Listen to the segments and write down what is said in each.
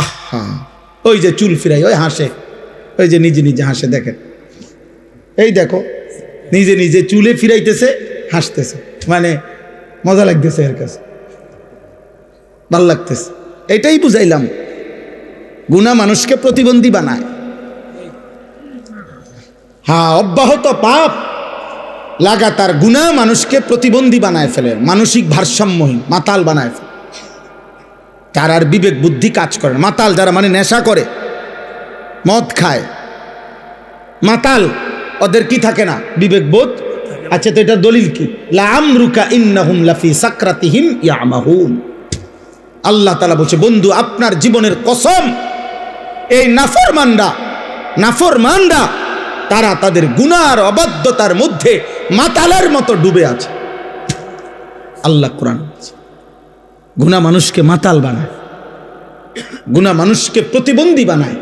আহা, ওই যে চুল ফিরাই, ওই হাসে, ওই যে নিজে নিজে হাসে, দেখেন, এই দেখো নিজে নিজে চুলে ফিরাইতেছে, হাসতেছে, মানে মজা লাগতেছে, এর কাছে ভাল লাগতেছে। এটাই বুঝাইলাম, গুনাহ মানুষকে প্রতিবন্ধী বানায়। হ্যাঁ, অব্যাহত পাপ, লাগাতার গুনাহ মানুষকে প্রতিবন্ধী বানায় ফেলে, মানসিক ভারসাম্যহীন, মাতাল বানায় ফেলে। তার আর বিবেক বুদ্ধি কাজ করে না। মাতাল যারা, মানে নেশা করে, মদ খায়, মাতাল, ওদের কি থাকে না? বিবেক বোধ। আচ্ছা, তো এটা দলিল কি? লাআমরুকা ইন্নাহুম লাফি সাকরাতিহিম ইয়ামাহুন। আল্লাহ তাআলা বলছে, বন্ধু আপনার জীবনের কসম, এই নাফরমানরা তারা তাদের গুনাহ আর অবাধ্যতার মধ্যে মাতালের মতো ডুবে আছে। আল্লাহ কোরআন বলছে, গুনাহ মানুষকে মাতাল বানায়, গুনাহ মানুষকে প্রতিবন্ধী বানায়।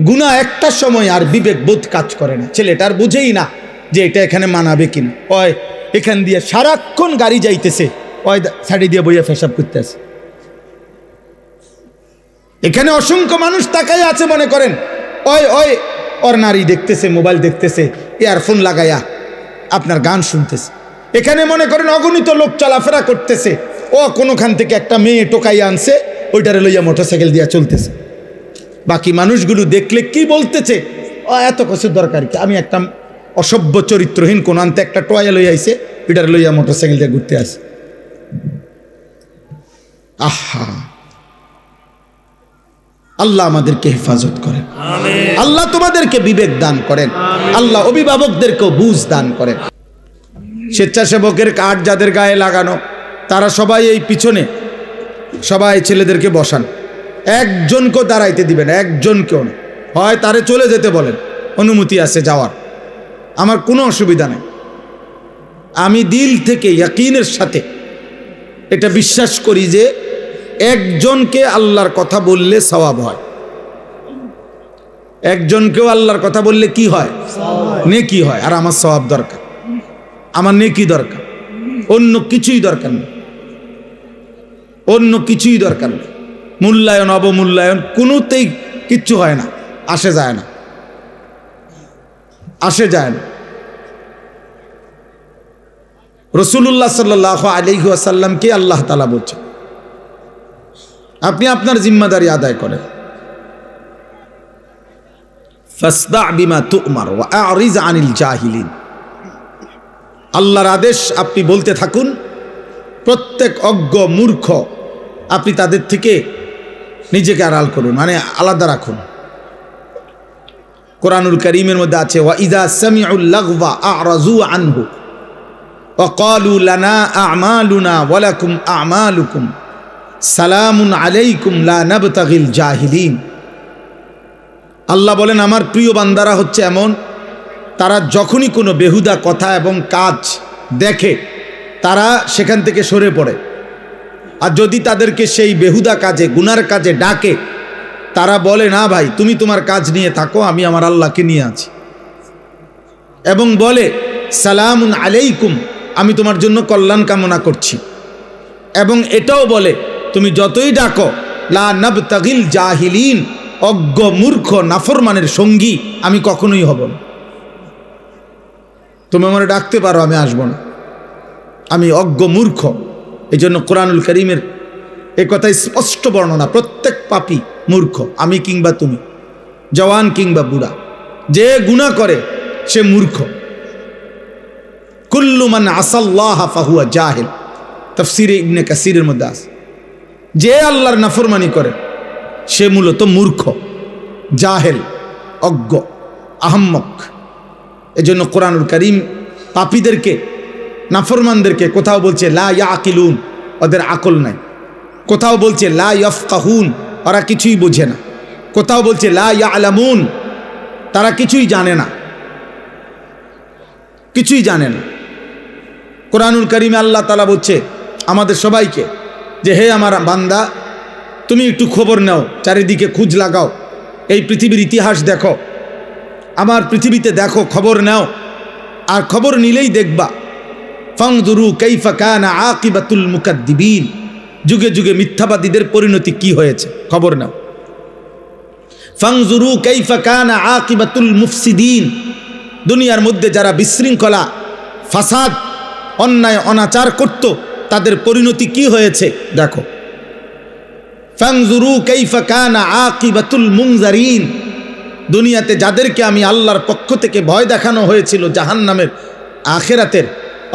গুনাহ একটা সময় আর বিবেক বোধ কাজ করে না, ছেলেটার বুঝেই না যে এটা এখানে মানাবে কিনা। ওই এখান দিয়ে সারাক্ষণ গাড়ি যাইতেছে, ওই সাইডে দিয়ে বইয়া পেশাব করতে আছে। এখানে অসংখ্য মানুষ তাকাই আছে, মনে করেন ওর নারী দেখতেছে, মোবাইল দেখতেছে, ইয়ারফোন লাগাইয়া আপনার গান শুনতেছে। এখানে মনে করেন অগণিত লোক চলাফেরা করতেছে, ও কোনোখান থেকে একটা মেয়ে টোকাইয়া আনছে, ওইটারে লইয়া মোটরসাইকেল দিয়া চলতেছে। বাকি মানুষগুলো দেখলে কি বলতেছে, ও এত কিছুর দরকার কি, আমি একটা অসভ্য চরিত্রহীন কোন আনতে একটা টয়া লইয়া আইছে, ওইটারে লইয়া মোটরসাইকেল দিয়ে ঘুরতে আসে। আহা, আল্লাহ আমাদেরকে হেফাজত করেন, আল্লাহ তোমাদেরকে বিবেক দান করেন, আল্লাহ অভিভাবকদেরকেও বুঝ দান করেন। স্বেচ্ছাসেবকের কার্ড যাদের গায়ে লাগানো, তারা সবাই এই পিছনে সবাই ছেলেদেরকে বসান, একজনকেও দাঁড়াইতে দিবেন, একজনকেও না। হয় তারে চলে যেতে বলেন, অনুমতি আছে যাওয়ার, আমার কোনো অসুবিধা নেই। আমি দিল থেকে ইয়াকিনের সাথে এটা বিশ্বাস করি যে একজনকে আল্লাহর কথা বললে সওয়াব হয়, একজনকেও আল্লাহর কথা বললে কি হয়? নেকি হয়। আর আমার সওয়াব দরকার, আমার নেকি দরকার, অন্য কিছুই দরকার নেই, অন্য কিছুই দরকার নেই। মূল্যায়ন অবমূল্যায়ন কোনোতেই কিচ্ছু হয় না, আসে যায় না, আসে যায় না। রাসূলুল্লাহ সাল্লাল্লাহু আলাইহি ওয়াসাল্লামকে আল্লাহ তাআলা বলছেন, আপনি আপনার জিম্মাদারি আদায় করেন। ফাসদা বিমা তু'মার ওয়া আ'রিজ আনিল জাহিলিন। আল্লাহর আদেশ আপনি বলতে থাকুন, প্রত্যেক অজ্ঞ মূর্খ আপনি তাদের থেকে নিজেকে আড়াল করুন, মানে আলাদা রাখুন। কোরআনুল কারীমের মধ্যে আছে, ওয়া ইযা সামিউল লাগওয়া আ'রাজু আনহু ওয়া ক্বালু লানা আ'মালুনা ওয়া লাকুম আ'মালুকুম সালামুন আলাইকুম লা নাবতাগিল জাহিলিন। আল্লাহ বলেন, আমার প্রিয় বান্দারা হচ্ছে এমন, তারা যখনই কোনো বেহুদা কথা এবং কাজ দেখে তারা সেখান থেকে সরে পড়ে, আর যদি তাদেরকে সেই বেহুদা কাজে, গুনার কাজে ডাকে, তারা বলে, না ভাই তুমি তোমার কাজ নিয়ে থাকো, আমি আমার আল্লাহকে নিয়ে আছি, এবং বলে সালামুন আলাইকুম, আমি তোমার জন্য কল্যাণ কামনা করছি, এবং এটাও বলে তুমি যতই ডাকো লা নাবতাগিল জাহিলিন, অজ্ঞ মূর্খ নাফরমানের সঙ্গী আমি কখনোই হব না। তুমি আমারে ডাকতে পারো, আমি আসবো না, আমি অজ্ঞ মূর্খ। এই জন্য কোরআনুল কারীমের এই কথাই স্পষ্ট বর্ণনা, প্রত্যেক পাপী মূর্খ, আমি কিংবা তুমি, জওয়ান কিংবা বুড়া, যে গুনাহ করে সে মূর্খ। কুল্লু মান আসাল্লাহ ফাহুয়া জাহিল, তাফসীরে ইবনে কাসীরের মধ্যে আছে, যে আল্লাহর নাফরমানি করে সে মূলত মূর্খ, জাহেল, অজ্ঞ, আহম্মক। এজন্য কোরআনুল কারীম পাপীদেরকে, নাফরমানদেরকে কোথাও বলছে লা ইয়াকিলুন, ওদের আকল নাই, কোথাও বলছে লা ইয়াফকাহুন, ওরা কিছুই বোঝে না, কোথাও বলছে লা ইয়ালামুন, তারা কিছুই জানে না, কিছুই জানে না। কোরআনুল কারীমে আল্লাহ তাআলা বলছে আমাদের সবাইকে যে, হে আমার বান্দা, তুমি একটু খবর নাও, চারিদিকে খোঁজ লাগাও, এই পৃথিবীর ইতিহাস দেখো, আমার পৃথিবীতে দেখো, খবর নাও, আর খবর নিলেই দেখবা ফানজুরু কাইফা কানা আকিবাতুল মুকাদ্দিবিন, যুগে যুগে মিথ্যাবাদীদের পরিণতি কি হয়েছে, খবর নাও। ফানজুরু কাইফা কানা আকিবাতুল মুফসিদিন, দুনিয়ার মধ্যে যারা বিশৃঙ্খলা, ফাসাদ, অন্যায় অনাচার করত তাদের পরিণতি কি হয়েছে দেখো। ফানজুরু কাইফা কানা আকিবাতুল মুনজারিন, দুনিয়াতে যাদেরকে আমি আল্লাহর পক্ষ থেকে ভয় দেখানো হয়েছিল জাহান্নামের, আখিরাতের,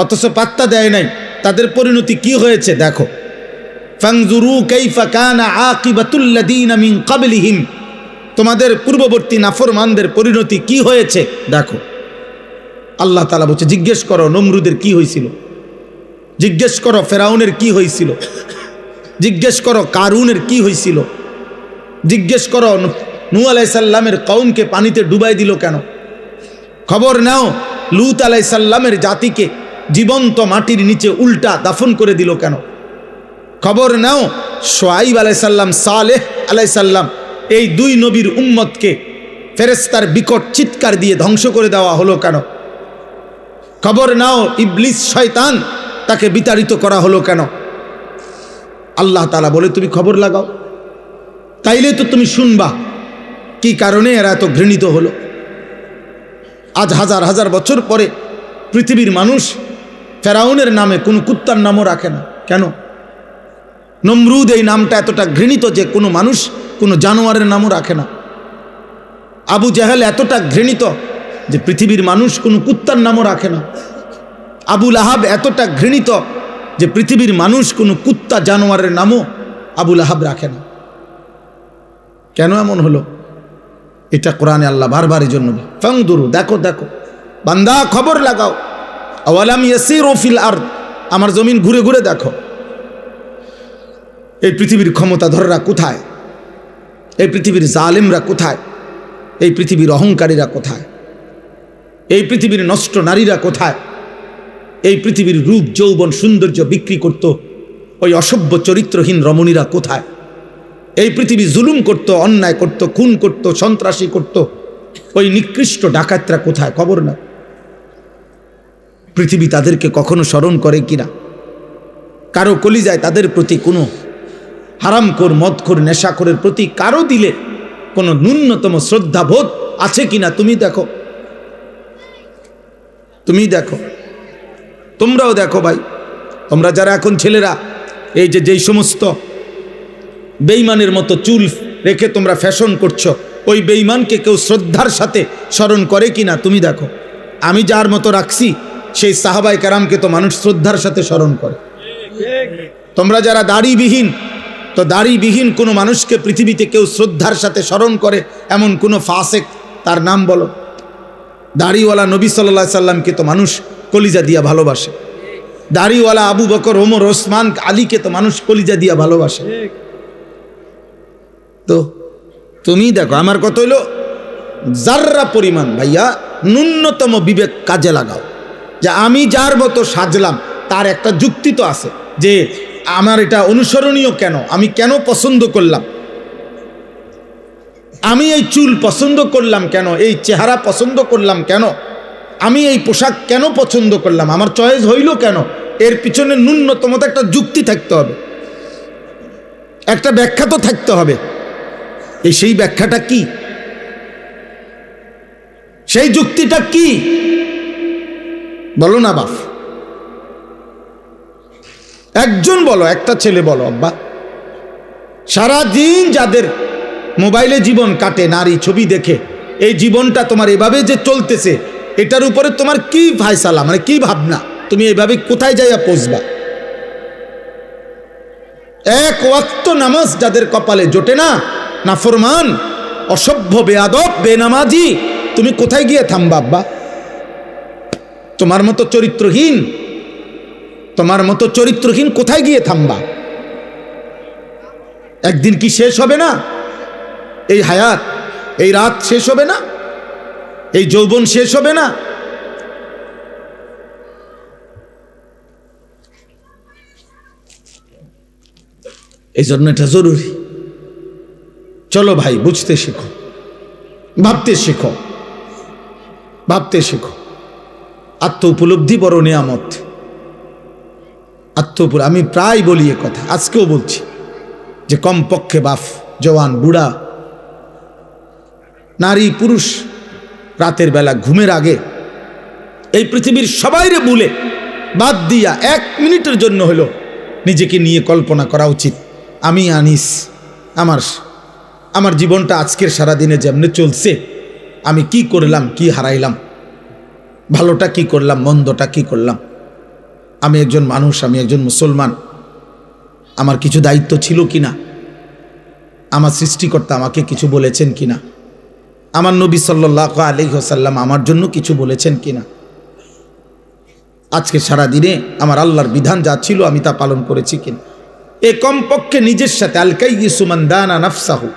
অথচ পাত্তা দেয় নাই, তাদের পরিণতি কি হয়েছে দেখো। ফানজুরু কাইফা কানা আকিবাতুল লাযিনা মিন ক্বাবলিহিম, তোমাদের পূর্ববর্তী নাফরমানদের পরিণতি কি হয়েছে দেখো। আল্লাহ তাআলা বলছে জিজ্ঞেস করো নমরুদের কি হয়েছিল, জিজ্ঞেস করো ফেরাউনের কি হয়েছিল, জিজ্ঞেস করো কারুনের কি হয়েছিল, জিজ্ঞেস করো নূহ আলাইহিস সালামের কওমকে পানিতে ডুবাই দিল কেন, খবর নাও লূত আলাইহিস সালামের জাতিকে জীবন্ত মাটির নিচে উল্টা দাফন করে দিল কেন, খবর নাও শুআয়ব আলাইহিস সালাম, সালেহ আলাইহিস সালাম, এই দুই নবীর উম্মতকে ফেরেশতার বিকট চিৎকার দিয়ে ধ্বংস করে দেওয়া হলো কেন, খবর নাও ইবলিস শয়তান তাকে বিতাড়িত করা হলো কেন। আল্লাহ তাআলা বলে তুমি খবর লাগাও, তাইলে তো তুমি শুনবা কি কারণে এরা এত ঘৃণিত হলো। আজ হাজার হাজার বছর পরে পৃথিবীর মানুষ ফেরাউনের নামে কোনো কুত্তার নামও রাখে না কেন? নমরুদ এই নামটা এতটা ঘৃণিত যে কোনো মানুষ কোনো জানোয়ারের নামও রাখে না। আবু জাহেল এতটা ঘৃণিত যে পৃথিবীর মানুষ কোনো কুত্তার নামও রাখে না। আবু লাহাব এতটা ঘৃণিত যে পৃথিবীর মানুষ কোনো কুত্তা জানোয়ারের নামও আবু লাহাব রাখে না। কেন এমন হলো? এটা কোরআনে আল্লাহ বারবার এই জন্য ফানজুরু, দেখো দেখো বান্দা খবর লাগাও। আওয়ালাম ইয়াসিরু ফিল আরদ, আমার জমিন ঘুরে ঘুরে দেখো এই পৃথিবীর ক্ষমতাধররা কোথায়, এই পৃথিবীর জালেমরা কোথায়, এই পৃথিবীর অহংকারীরা কোথায়, এই পৃথিবীর নষ্ট নারীরা কোথায়, এই পৃথিবীর রূপ যৌবন সৌন্দর্য বিক্রি করত ওই অসভ্য চরিত্রহীন রমণীরা কোথায়, এই পৃথিবী জুলুম করত, অন্যায় করত, খুন করত, সন্ত্রাসী করত ওই নিকৃষ্ট ডাকাতরা কোথায়, খবর না। পৃথিবী তাদেরকে কখনো স্মরণ করে কিনা? কারো কলিজায় তাদের প্রতি কোনো হারামখোর, মদখোর, নেশাখোরের প্রতি কারো দিলে কোনো ন্যূনতম শ্রদ্ধাবোধ আছে কিনা তুমি দেখো, তুমি দেখো, তোমরাও দেখো ভাই। তোমরা যারা এখন ছেলেরা এই যে যেই সমস্ত বেঈমানের মতো চুল রেখে তোমরা ফ্যাশন করছো, ওই বেঈমানকে কেউ শ্রদ্ধার সাথে স্মরণ করে কিনা তুমি দেখো। আমি যার মতো রাখছি সেই সাহাবায়ে কেরামকে তো মানুষ শ্রদ্ধার সাথে স্মরণ করে। তোমরা যারা দাড়িবিহীন, তো দাড়িবিহীন কোনো মানুষকে পৃথিবীতে কেউ শ্রদ্ধার সাথে স্মরণ করে এমন কোনো ফাসেক তার নাম বলো। দাড়িওয়ালা নবী সাল্লাল্লাহু আলাইহি সাল্লামকে তো মানুষ কলিজা দিয়া ভালোবাসে। দাড়িওয়ালা আবু বকর, ওমর, ওসমান, আলীকে তো মানুষ কলিজা দিয়া ভালোবাসে। তো তুমি দেখো, আমার কথা হইল যাররা পরিমাণ ভাইয়া ন্যূনতম বিবেক কাজে লাগাও, যে আমি যার মতো সাজলাম তার একটা যুক্তি তো আছে, যে আমার এটা অনুসরণীয় কেন, আমি কেন পছন্দ করলাম, আমি এই চুল পছন্দ করলাম কেন, এই চেহারা পছন্দ করলাম কেন, আমি এই পোশাক কেন পছন্দ করলাম, আমার চয়েস হইল কেন, এর পিছনে ন্যূনতম একটা যুক্তি থাকতে হবে, একটা ব্যাখ্যা তো থাকতে হবে। সেই ব্যাখ্যাটা কি, সেই যুক্তিটা কি বলো না বাপ, একজন বলো, একটা ছেলে বলো। আব্বা সারাদিন যাদের মোবাইলে জীবন কাটে নারী ছবি দেখে, এই জীবনটা তোমার এভাবে যে চলতেছে, এটার উপরে তোমার কি ফায়সালা, মানে কি ভাবনা, তুমি এইভাবে কোথায় যাইয়া পৌঁছবা? এক ওয়াক্ত নামাজ যাদের কপালে জোটে না, নাফরমান, অসভ্য, বেয়াদব, বেনামাজি, তুমি কোথায় গিয়ে থামবা আব্বা? তোমার মতো চরিত্রহীন, তোমার মতো চরিত্রহীন কোথায় গিয়ে থামবা? একদিন কি শেষ হবে না এই হায়াত? এই রাত শেষ হবে না? এই যৌবন শেষ হবে না? এই জন্য এটা জরুরি। চলো ভাই, বুঝতে শেখো, ভাবতে শেখো, ভাবতে শেখো। আত্ম উপলব্ধি বড় নিয়ামত। আমি প্রায় বলি এ কথা, আজকেও বলছি, যে কমপক্ষে বাপ, জওয়ান, বুড়া, নারী পুরুষ রাতের বেলা ঘুমের আগে এই পৃথিবীর সবাইরে ভুলে বাদ দিয়া 1 মিনিটের জন্য হলো নিজেকে নিয়ে কল্পনা করা উচিত, আমি আনিস, আমার জীবনটা আজকের সারাদিনে যেমনি চলছে, আমি কি করলাম, কি হারাইলাম, ভালোটা কি করলাম, মন্দটা কি করলাম। আমি একজন মানুষ, আমি একজন মুসলমান, আমার কিছু দায়িত্ব ছিল কিনা, আমার সৃষ্টিকর্তা আমাকে কিছু বলেছেন কিনা, আমার নবী সাল্লাল্লাহু আলাইহি ওয়াসাল্লাম আমার জন্য কিছু বলেছেন কিনা। আজকে সারা দিনে আমার আল্লাহর বিধান যা ছিল আমি তা পালন করেছি কিনা। এ কমপক্ষে নিজের সাথে আল কাইয়িসু মান দানা নাফসাহু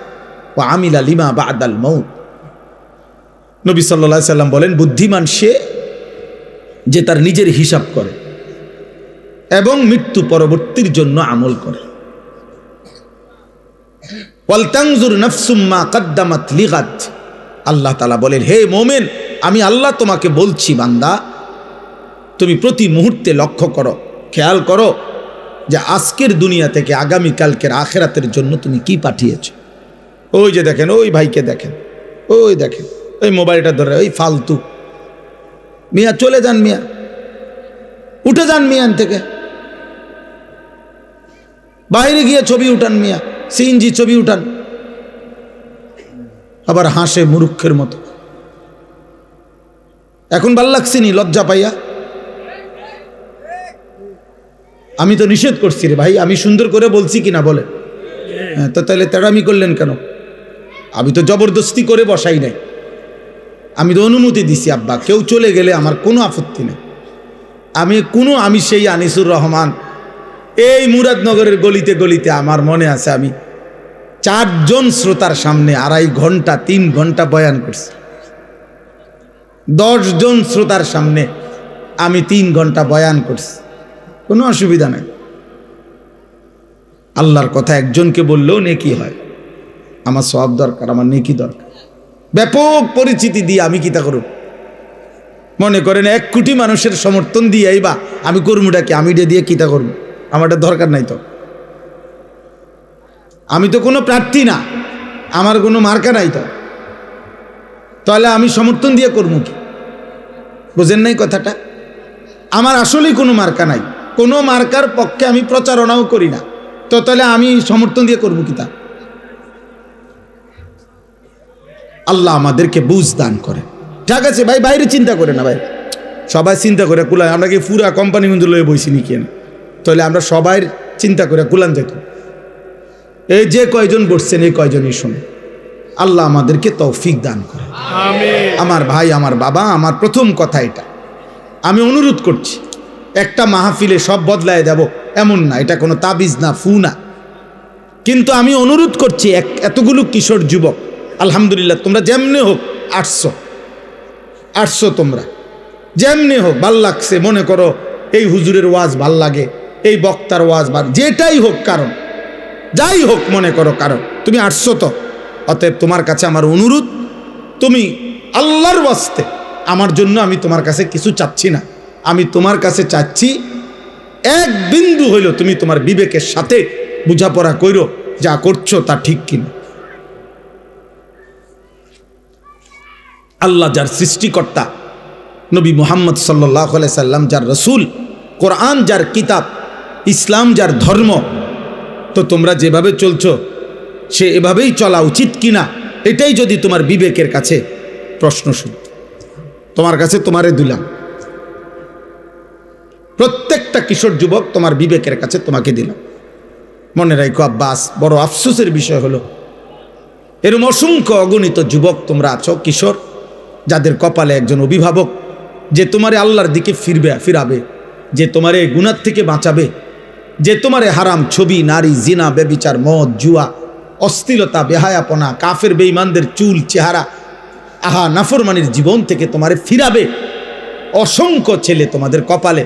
ওয়া আমিলা লিমা বা'দাল মাউত। নবী সাল্লাল্লাহু আলাইহি ওয়াসাল্লাম বলেন, বুদ্ধিমান সে যে তার নিজের হিসাব করে এবং মৃত্যু পরবর্তীর জন্য আমল করে। ওয়াল তানজুর নাফসুম মা কদ্দামাত লিগাদ। আল্লাহ তাআলা বলেন, হে মুমিন, আমি আল্লাহ তোমাকে বলছি বান্দা, তুমি প্রতি মুহূর্তে লক্ষ্য করো, খেয়াল করো যে আজকের দুনিয়া থেকে আগামীকালকের আখেরাতের জন্য তুমি কি পাঠিয়েছ। ওই যে দেখেন, ওই ভাইকে দেখেন, ওই দেখেন, ওই মোবাইলটা ধরে, ওই ফালতু মিয়া, চলে যান মিয়া, উঠে যান মিয়ান থেকে, বাইরে গিয়ে ছবি উঠান মিয়া, সিএনজি ছবি উঠান, আবার হাসে মূর্খের মতো। এখন ভাল লাগছে নি লজ্জা পাইয়া? আমি তো নিষেধ করছি রে ভাই, আমি সুন্দর করে বলছি কিনা বলে? তো তাহলে তেড়ামি করলেন কেন? আমি তো জবরদস্তি করে বসাই নাই, আমি তো অনুমতি দিছি। আব্বা কেউ চলে গেলে আমার কোনো আপত্তি নেই। আমি সেই আনিসুর রহমান, এই মুরাদনগরের গলিতে গলিতে আমার মনে আছে আমি 4 জন শ্রোতার সামনে 2.5 ঘন্টা 3 ঘন্টা বয়ান করছি। 10 জন শ্রোতার সামনে আমি 3 ঘন্টা বয়ান করছি, কোনো অসুবিধা নাই। আল্লাহর কথা একজনকে বললেও নেকি হয়। আমার সওয়াব দরকার, আমার নেকি দরকার। ব্যাপক পরিচিতি দিয়ে আমি কিতা করব? মনে করেন 1 কোটি মানুষের সমর্থন দিয়ে বা আমি কর্মীটাকে আমি দিয়ে কিতা করব? আমারটা দরকার নাই তো। আমি তো কোনো প্রার্থী না, আমার কোনো মার্কা নাই তো, তাহলে আমি সমর্থন দিয়ে করবো কি? বুঝেন নাই কথাটা? আমার আসলেই কোনো মার্কা নাই, কোনো মার্কার পক্ষে আমি প্রচারণাও করি না, তো তাহলে আমি সমর্থন দিয়ে করবো কি? তা আল্লাহ আমাদেরকে বুঝ দান করে। ঠিক আছে ভাই, বাইরে চিন্তা করে না ভাই, সবাই চিন্তা করে কুলান। আমরা কি পুরা কোম্পানি কিন্তু লয়ে বইছি নি কেন? তাহলে আমরা সবাই চিন্তা করে কুলান যেত। এই যে কয়জন বসছেন এই কয়জনই শুনে, আল্লাহ আমাদেরকে তৌফিক দান করে। আমার ভাই, আমার বাবা, আমার প্রথম কথা এটা, আমি অনুরোধ করছি, একটা মাহফিলে সব বদলায় যাব এমন না, এটা কোনো তাবিজ না, ফু না, কিন্তু আমি অনুরোধ করছি এতগুলো কিশোর যুবক, আলহামদুলিল্লাহ তোমরা যেমনি হোক আসছো, তোমরা যেমনি হোক ভাল লাগছে, মনে করো এই হুজুরের ওয়াজ ভাল লাগে, এই বক্তার ওয়াজ ভাল, যেটাই হোক কারণ, যাই হোক মনে করো কারণ, তুমি আসছো তো, অতএব তোমার কাছে আমার অনুরোধ, তুমি আল্লাহর ওয়াস্তে, আমার জন্য আমি তোমার কাছে কিছু চাচ্ছি না, আমি তোমার কাছে চাচ্ছি 1 বিন্দু হইল তুমি তোমার বিবেকের সাথে বুঝাপড়া কইরো যা করছো তা ঠিক কিনা। আল্লাহ যার সৃষ্টিকর্তা, নবী মুহাম্মদ সাল্লাল্লাহু আলাইহি সাল্লাম যার রসুল, কোরআন যার কিতাব, ইসলাম যার ধর্ম, তো তোমরা যেভাবে চলছো সে এভাবেই চলা উচিত কিনা, এটাই যদি তোমার বিবেকের কাছে প্রশ্ন শুন, তোমার কাছে তোমারে দিলাম, প্রত্যেকটা কিশোর যুবক তোমার বিবেকের কাছে তোমাকে দিলাম। মনে রাখো আব্বাস, বড় আফসোসের বিষয় হলো এরকম অসংখ্য অগণিত যুবক তোমরা আছো, কিশোর, যাদের কপালে একজন অভিভাবক যে তোমারে আল্লাহর দিকে ফিরাবে, যে তোমারে গুনাহ থেকে বাঁচাবে, যে তোমারে হারাম ছবি, নারী, জিনা, ব্যভিচার, মদ, জুয়া, অশ্লীলতা, বেহায়াপনা, কাফের বেঈমানদের চুল চেহারা, আহা নাফরমানির জীবন থেকে তোমারে ফিরাবে। অসংখ্য ছেলে তোমাদের কপালে,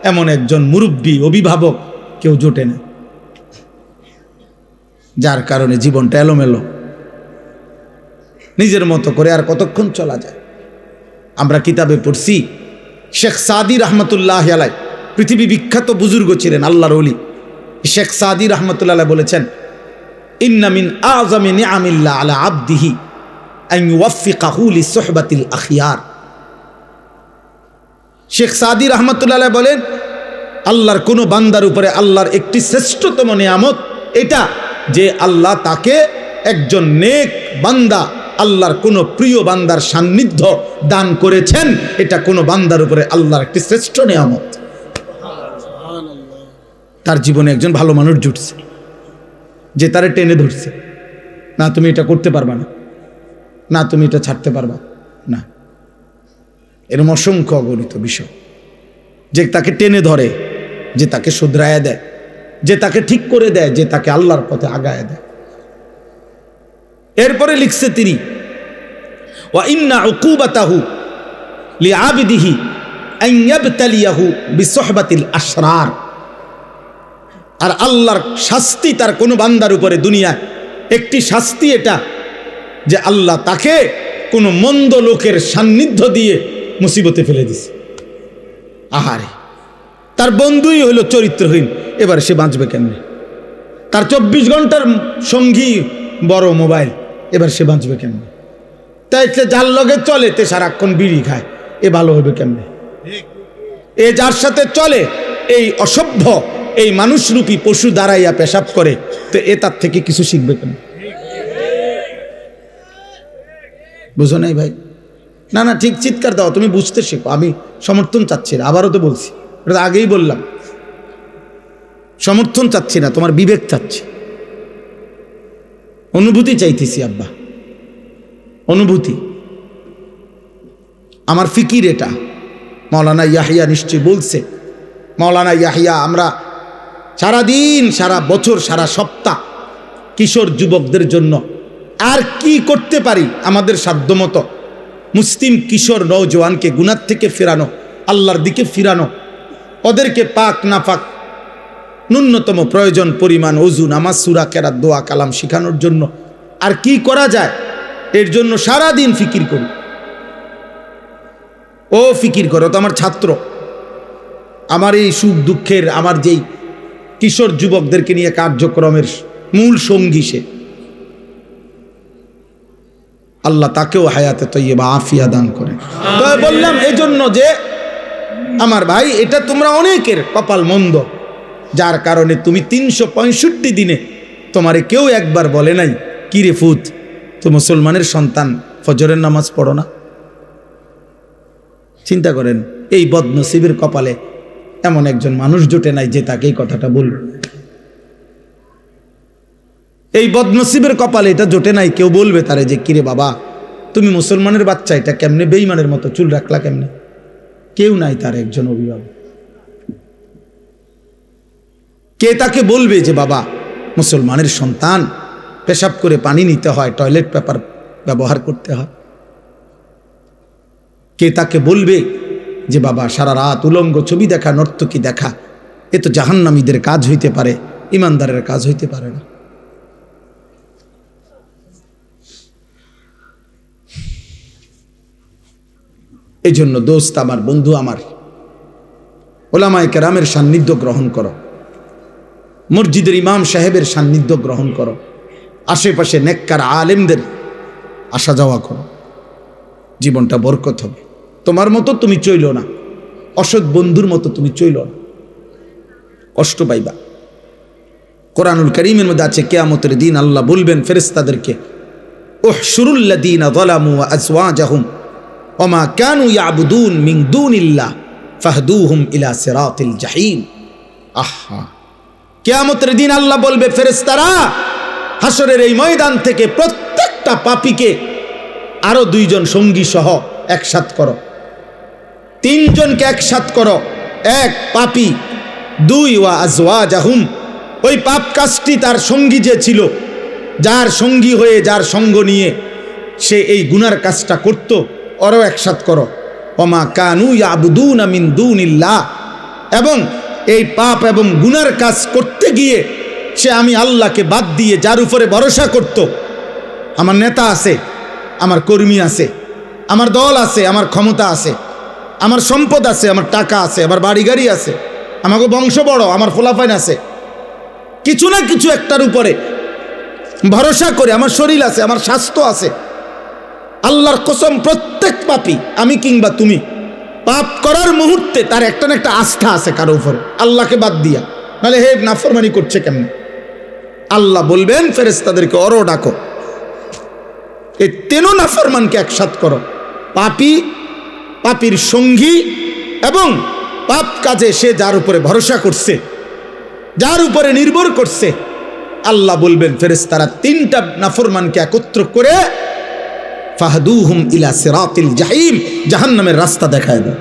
এমন একজন মুরব্বী অভিভাবক কেউ জোটে না, যার কারণে জীবনটা এলোমেলো, নিজের মতো করে আর কতক্ষণ চলা যায়। আমরা কিতাবে পড়ছি, শেখ সাদি রহমতুল্লাহ আলাই, পৃথিবী বিখ্যাত বুজুর্গ ছিলেন, আল্লাহর ওলি। শেখ সাদি রহমতুল্লাহ বলেছেন, ইন্না মিন আযমি নিআমিল্লাহ আলা আবদিহি আন ইউওয়াফিকাহু লিসুহবাতিল আখিয়ার। শেখ সাদি রহমতুল্লাহ আলাইহি বলেন, আল্লাহর কোন বান্দার উপরে আল্লাহর একটি শ্রেষ্ঠতম নিয়ামত এটা যে আল্লাহ তাকে একজন নেক বান্দা, আল্লাহর কোন প্রিয় বান্দার সান্নিধ্য দান করেছেন। এটা কোন বান্দার উপরে আল্লাহর একটি শ্রেষ্ঠ নিয়ামত। তার জীবনে একজন ভালো মানুষ জুটছে যে তারে টেনে ধরছে, না তুমি এটা করতে পারবা না, না তুমি এটা ছাড়তে পারবা না। এরকম অসংখ্য অগণিত বিষয় যে তাকে টেনে ধরে, যে তাকে শুধরায়া দেয়, যে তাকে ঠিক করে দেয়, যে তাকে আল্লাহর পথে আগায় দেয়। এরপরে লিখছে তিনি, ওয়া ইন্না উকুবাতাহু লিআবিদিহি আন ইয়াবতালিয়াহু বিসুহবাতিল আশরার। আর আল্লাহর শাস্তি তার কোন বান্দার উপরে দুনিয়ায় একটি শাস্তি এটা যে আল্লাহ তাকে কোন মন্দ লোকের সান্নিধ্য দিয়ে মুসিবতে ফেলে দিছে। আহারে, তার বন্ধুই হইল চরিত্রহীন, এবার সে বাঁচবে কেমনে? তার 24 ঘন্টার সঙ্গী বড় মোবাইল, এবার সে বাঁচবে কেমনে? তাই যার লগে চলে তে সারাক্ষণ বিড়ি খায়, এ ভালো হবে কেমনে? এ যার সাথে চলে এই অসভ্য, এই মানুষরূপী পশু দাঁড়াইয়া পেশাব করে, তো এ তার থেকে কিছু শিখবে কেন? বুঝো নাই ভাই? না না, ঠিক চিৎকার দাও, তুমি বুঝতে শেখো। আমি সমর্থন চাচ্ছি না, আবারও তো বলছি, এটা আগেই বললাম, সমর্থন চাচ্ছি না, তোমার বিবেক চাচ্ছি, অনুভূতি চাইতেছি আব্বা, অনুভূতি। আমার ফিকির এটা। মাওলানা ইয়াহিয়া নিশ্চয় বলছে, মাওলানা ইয়াহিয়া, আমরা সারাদিন, সারা বছর, সারা সপ্তাহ কিশোর যুবকদের জন্য আর কি করতে পারি আমাদের সাধ্যমতো মুসলিম কিশোর নওজওয়ানকে গুনাহ থেকে ফেরানো, আল্লাহর দিকে ফিরানো, ওদেরকে পাক নাফাক ন্যূনতম প্রয়োজন পরিমাণ ওযু, নামাজ, সূরা, কেরাত, দোয়া, কালাম শেখানোর জন্য আর কি করা যায়, এর জন্য সারাদিন ফিকির করি। ও ফিকির করো তো আমার ছাত্র, আমার এই সুখ দুঃখের, আমার যেই কিশোর যুবকদেরকে নিয়ে কার্যক্রমের মূল সঙ্গী সে। আল্লাহ তাকেও হায়াতে তৈয়বা আফিয়া দান করে। তো বললাম এই জন্য যে আমার ভাই, এটা তোমরা অনেকের কপাল মন্দ, যার কারণে তুমি 365 দিনে তোমারে কেউ একবার বলে নাই, কি রে ফুত, তো মুসলমানের সন্তান ফজরের নামাজ পড়ো না? চিন্তা করেন, এই বদনসিবের কপালে এমন একজন মানুষ জোটে নাই যে তাকে এই কথাটা বলবে। এই বদনসিবের কপালে এটা জোটে নাই কেউ বলবে তারে যে কিরে বাবা, তুমি মুসলমানের বাচ্চা, এটা কেমনে বেঈমানের মতো চুল রাখলা কেমনে? কেউ নাই তার একজন অভিভাবক। কে তাকে বলবে যে বাবা, মুসলমানের সন্তান, পেশাব করে পানি নিতে হয়, টয়লেট পেপার ব্যবহার করতে হয়? কে তাকে বলবে যে বাবা, সারা রাত উলঙ্গ ছবি দেখা, নর্তকী দেখা, এ তো জাহান্নামীদের কাজ হইতে পারে, ইমানদারের কাজ হইতে পারে না। এই জন্য দোস্ত আমার, বন্ধু আমার, ওলামায়ে কেরামের সান্নিধ্য গ্রহণ করো, মসজিদের ইমাম সাহেবের সান্নিধ্য গ্রহণ করো, আশেপাশে নেককার আলেমদের আসা যাওয়া করো, জীবনটা বরকত হবে। তোমার মতো তুমি চইল না, অসৎ বন্ধুর মতো তুমি চইল না, কষ্ট পাইবা। কোরআনুল কারীমের মধ্যে আছে, কিয়ামতের দিন আল্লাহ বলবেন ফেরেশতাদেরকে, উহশুরুল্লাযীনা যালামু ওয়া আজওয়াজাহুম ওয়া মা কানু ইয়াবুদুন মিন দুনিল্লাহ ফাহদুহুম ইলা সিরাতিল জাহিম। আহা, কিয়ামতের দিন আল্লাহ বলবে, ফেরেশতারা, হাসরের এই ময়দান থেকে প্রত্যেকটা পাপীকে আরো 2 জন সঙ্গী সহ একসাথ করো, 3 জনকে একসাথ করো, 1 পাপী, 2 ওয়া আজওয়াজাহুম, ওই পাপ কাজটি তার সঙ্গী যে ছিল, যার সঙ্গী হয়ে, যার সঙ্গ নিয়ে সে এই গুনার কাজটা করত, ওরও একসাথ করো। ওয়া মা কানু ইয়াবুদুনা মিন দুনিল্লাহ, এবং এই পাপ এবং গুনার কাজ করতে গিয়ে সে আমি আল্লাহকে বাদ দিয়ে যার উপরে ভরসা করত, আমার নেতা আছে, আমার কর্মী আছে, আমার দল আছে, আমার ক্ষমতা আছে, আমার সম্পদ আছে, আমার টাকা আছে, আমার বাড়ি গাড়ি আছে, আমাকে বংশ বড়, আমার ফলাফাইন আছে, কিছু না কিছু একটার উপরে ভরসা করে, আমার শরীর আছে, আমার স্বাস্থ্য আছে, আল্লাহর কসম, প্রত্যেক পাপী, আমি কিংবা তুমি, পাপ করার মুহূর্তে তার একটা না একটা আস্থা আছে কারো উপরে, আল্লাহকে বাদ দিয়া। নাহলে হে নাফরমানি করছে কেমনে? আল্লাহ বলবেন ফেরেশতাদেরকে, অরো ডাকো, এই তেনো নাফরমানকে একসাথ করো, পাপী, পাপীর সঙ্গী এবং পাপ কাজে সে যার উপরে ভরসা করছে, যার উপরে নির্ভর করছে। আল্লাহ বলবেন ফেরেশতারা তিনটা নাফরমানকে একত্র করে ফাহদুহুম ইলা সিরাতিল জাহিম, জাহান্নামের রাস্তা দেখায় দেয়।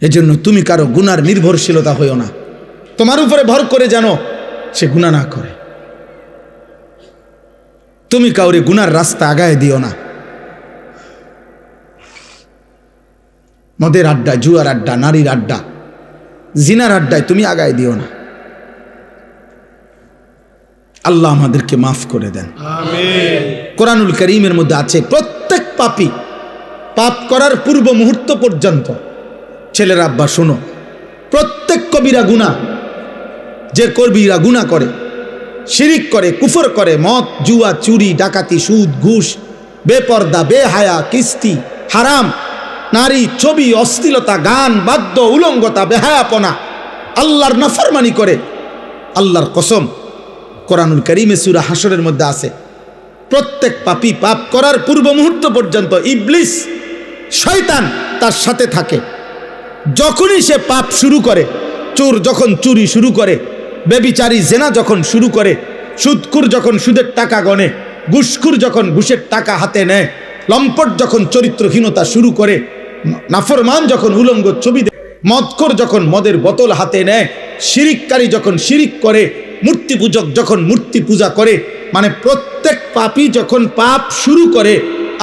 এজন্য তুমি কারো গুনার নির্ভরশীলতা হইও না, তোমার উপরে ভর করে যেন সে গুনাহ না করে। তুমি কাউরে গুনার রাস্তা আগায় দিও না। মদের আড্ডা, জুয়ার আড্ডা, নারীর আড্ডা, জিনার আড্ডায় তুমি আগায় দিও না। আল্লাহ আমাদেরকে মাফ করে দেন, আমিন। কোরআনুল কারীমের মধ্যে আছে প্রত্যেক পাপী পাপ করার পূর্ব মুহূর্ত পর্যন্ত, ছেলেরা আব্বা শোনো, প্রত্যেক কবিরা গুনাহ, যে কবিরা গুনাহ করে, শিরিক করে, কুফর করে, মদ, জুয়া, চুরি, ডাকাতি, সুদ, ঘুষ, বেপর্দা, বেহায়া, কিস্তি, হারাম, নারী, ছবি, অশ্লীলতা, গান, বাদ্য, উলঙ্গতা, বেহায়াপনা, আল্লাহর নাফরমানি করে, আল্লাহর কসম, কোরআনুল কারীমে সূরা হাশরের মধ্যে আছে প্রত্যেক পাপী পাপ করার পূর্ব মুহূর্ত পর্যন্ত ইবলিস, শয়তান তার সাথে থাকে। যখনই সে পাপ শুরু করে, চোর যখন চুরি শুরু করে, ব্যভিচারী জেনা যখন শুরু করে, সুদখোর যখন সুদের টাকা গণে, ঘুষখোর যখন ঘুষের টাকা হাতে নেয়, লম্পট যখন চরিত্রহীনতা শুরু করে, নাফরমান যখন উলঙ্গ ছবি দেয়, মদখোর যখন মদের বোতল হাতে নেয়, শিরিককারী যখন শিরিক করে, মূর্তি পূজক যখন মূর্তি পূজা করে, মানে প্রত্যেক পাপী যখন পাপ শুরু করে,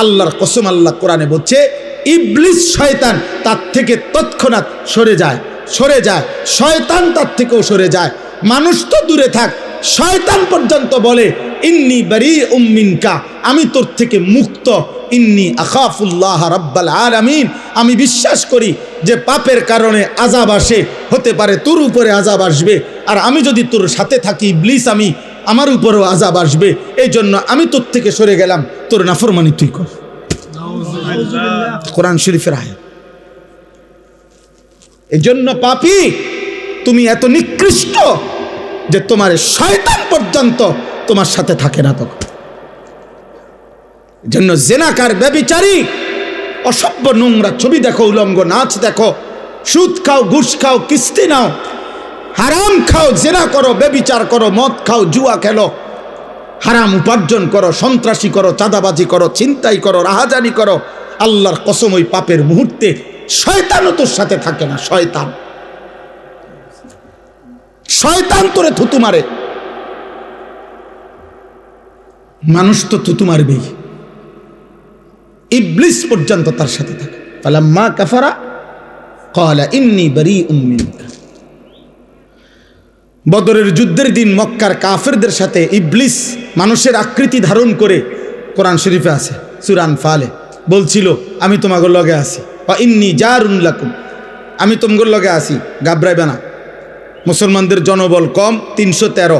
আল্লাহর কসম, আল্লাহ কোরআনে বলছে ইবলিস, শয়তান তার থেকে তৎক্ষণাৎ সরে যায়, সরে যায়, শয়তান তার থেকেও সরে যায়। মানুষ তো দূরে থাক, শয়তান পর্যন্ত বলে ইন্নী বারীউম মিনকা, আমি তোর থেকে মুক্ত, ইন্নী আখাফুল্লাহ রাব্বাল আলামিন, আমি বিশ্বাস করি যে পাপের কারণে আযাব আসে, হতে পারে তোর উপরে আযাব আসবে, আর আমি যদি তোর সাথে থাকি ইবলিস, আমি আমার উপরেও আযাব আসবে, এই জন্য আমি তোর থেকে সরে গেলাম, তোর নাফরমানি তুই কর। কোরআন শরীফের আয়াত। এই জন্য পাপী তুমি এত নিকৃষ্ট যে তোমার শয়তান পর্যন্ত তোমার সাথে থাকে না। তখন জন্য জেনাকার, ব্যভিচারী, অসভ্য, নোংরা ছবি দেখো, উলঙ্গ নাচ দেখো, সুদ খাও, ঘুষ খাও, কিস্তি নাও, হারাম খাও, জেনা করো, ব্যভিচার করো, মদ খাও, জুয়া খেলো, হারাম উপার্জন করো, সন্ত্রাসী করো, চাঁদাবাজি করো, ছিনতাই করো, রাহাজানি করো, আল্লাহর কসম ওই পাপের মুহূর্তে শয়তানও তোর সাথে থাকে না। শয়তান, শয়তান তোরে থুতু মারে, মানুষ তো থুতু মারবেই, ইবলিস পর্যন্ত তার সাথে থাকে। ফালাম্মা কাফারা ক্বালা ইন্নী বারীউম মিনকা। বদরের যুদ্ধের দিন মক্কার কাফেরদের সাথে ইবলিস মানুষের আকৃতি ধারণ করে, কোরআন শরীফে আছে সূরা আনফালে, বলছিল আমি তোমাগো লগে আছি, ওয়া ইন্নী জারুন লাকুম, আমি তোমাগো লগে আছি, ঘাবড়াইবে না। মুসলমানদের জনবল কম, 313,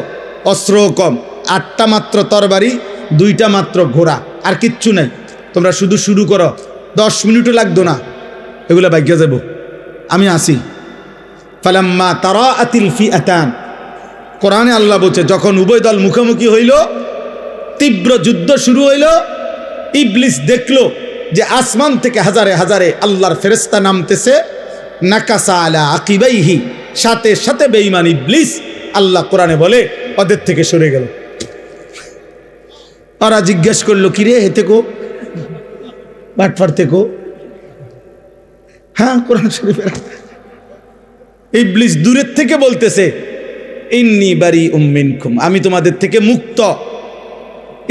অস্ত্রও কম, 8টা মাত্র তরবারি, 2টা মাত্র ঘোড়া, আর কিচ্ছু নাই। তোমরা শুধু শুরু করো, 10 মিনিটও লাগতো না, এগুলা ভাগ্যে যাব, আমি আসি। ফালাম্মা তারাআতিল ফিআতান, কোরআনে আল্লাহ বলছে যখন উভয় দল মুখোমুখি হইল, তীব্র যুদ্ধ শুরু হইল, ইবলিস দেখলো যে আসমান থেকে হাজারে হাজারে আল্লাহর ফেরেশতা নামতেছে, নাকাসা আলা আকিবাইহি, সাথে সাথে বেঈমান ইবলিস, আল্লাহ কোরআনে বলে, ওদের থেকে সরে গেল। ওরা জিজ্ঞেস করলো কিরে হেতে কো, বাটফার থেকো। হ্যাঁ, কোরআন শরীফের ইবলিস দূরের থেকে বলতেছে ইন্নী বারীউম মিনকুম, আমি তোমাদের থেকে মুক্ত,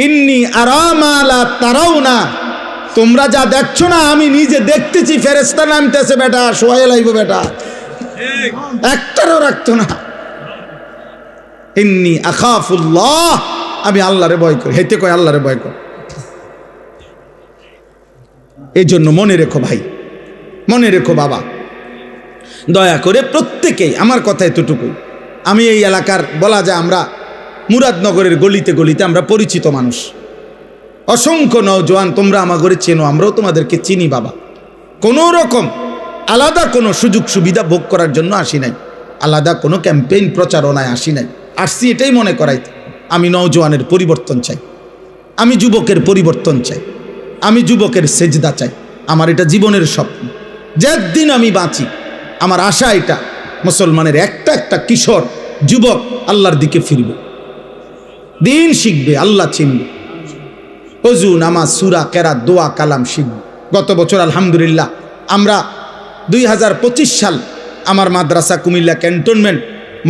ইন্নী আরা মা লা তারাউনা, তোমরা যা দেখছো না আমি নিজে দেখতেছি। ফেরেশতা নামতেছে, বেটা সোহাইল আইব, বেটা একটারও রাখতো না। ইন্নী আখাফুল্লাহ, আমি আল্লাহরে ভয় করি, হেতে কয় আল্লাহরে ভয় কর। এই জন্য মনে রেখো ভাই, মনে রেখো বাবা, দয়া করে প্রত্যেকেই, আমার কথা এতটুকুই, আমি এই এলাকার বলা যায় আমরা মুরাদনগরের গলিতে গলিতে আমরা পরিচিত মানুষ। অসংখ্য নওজোয়ান তোমরা আমাগরে চেনো, আমরাও তোমাদেরকে চিনি বাবা। কোনো রকম আলাদা কোনো সুযোগ সুবিধা ভোগ করার জন্য আসি নাই, আলাদা কোনো ক্যাম্পেইন প্রচারণায় আসি নাই। আসছি এটাই মনে করাইতে, আমি নওজোয়ানের পরিবর্তন চাই, আমি যুবকের পরিবর্তন চাই, আমি যুবকের সেজদা চাই। আমার এটা জীবনের স্বপ্ন। যেদিন আমি বাঁচি আমার আশা এটা, মুসলমানের একটা একটা কিশোর যুবক আল্লাহর দিকে ফিরবে, দিন শিখবে, আল্লাহ চিনবে, ওযু নামাজ সূরা কেরাত দোয়া কালাম শিখবে। গত বছর আলহামদুলিল্লাহ আমরা 2025 সাল আমার মাদ্রাসা কুমিল্লা ক্যান্টনমেন্ট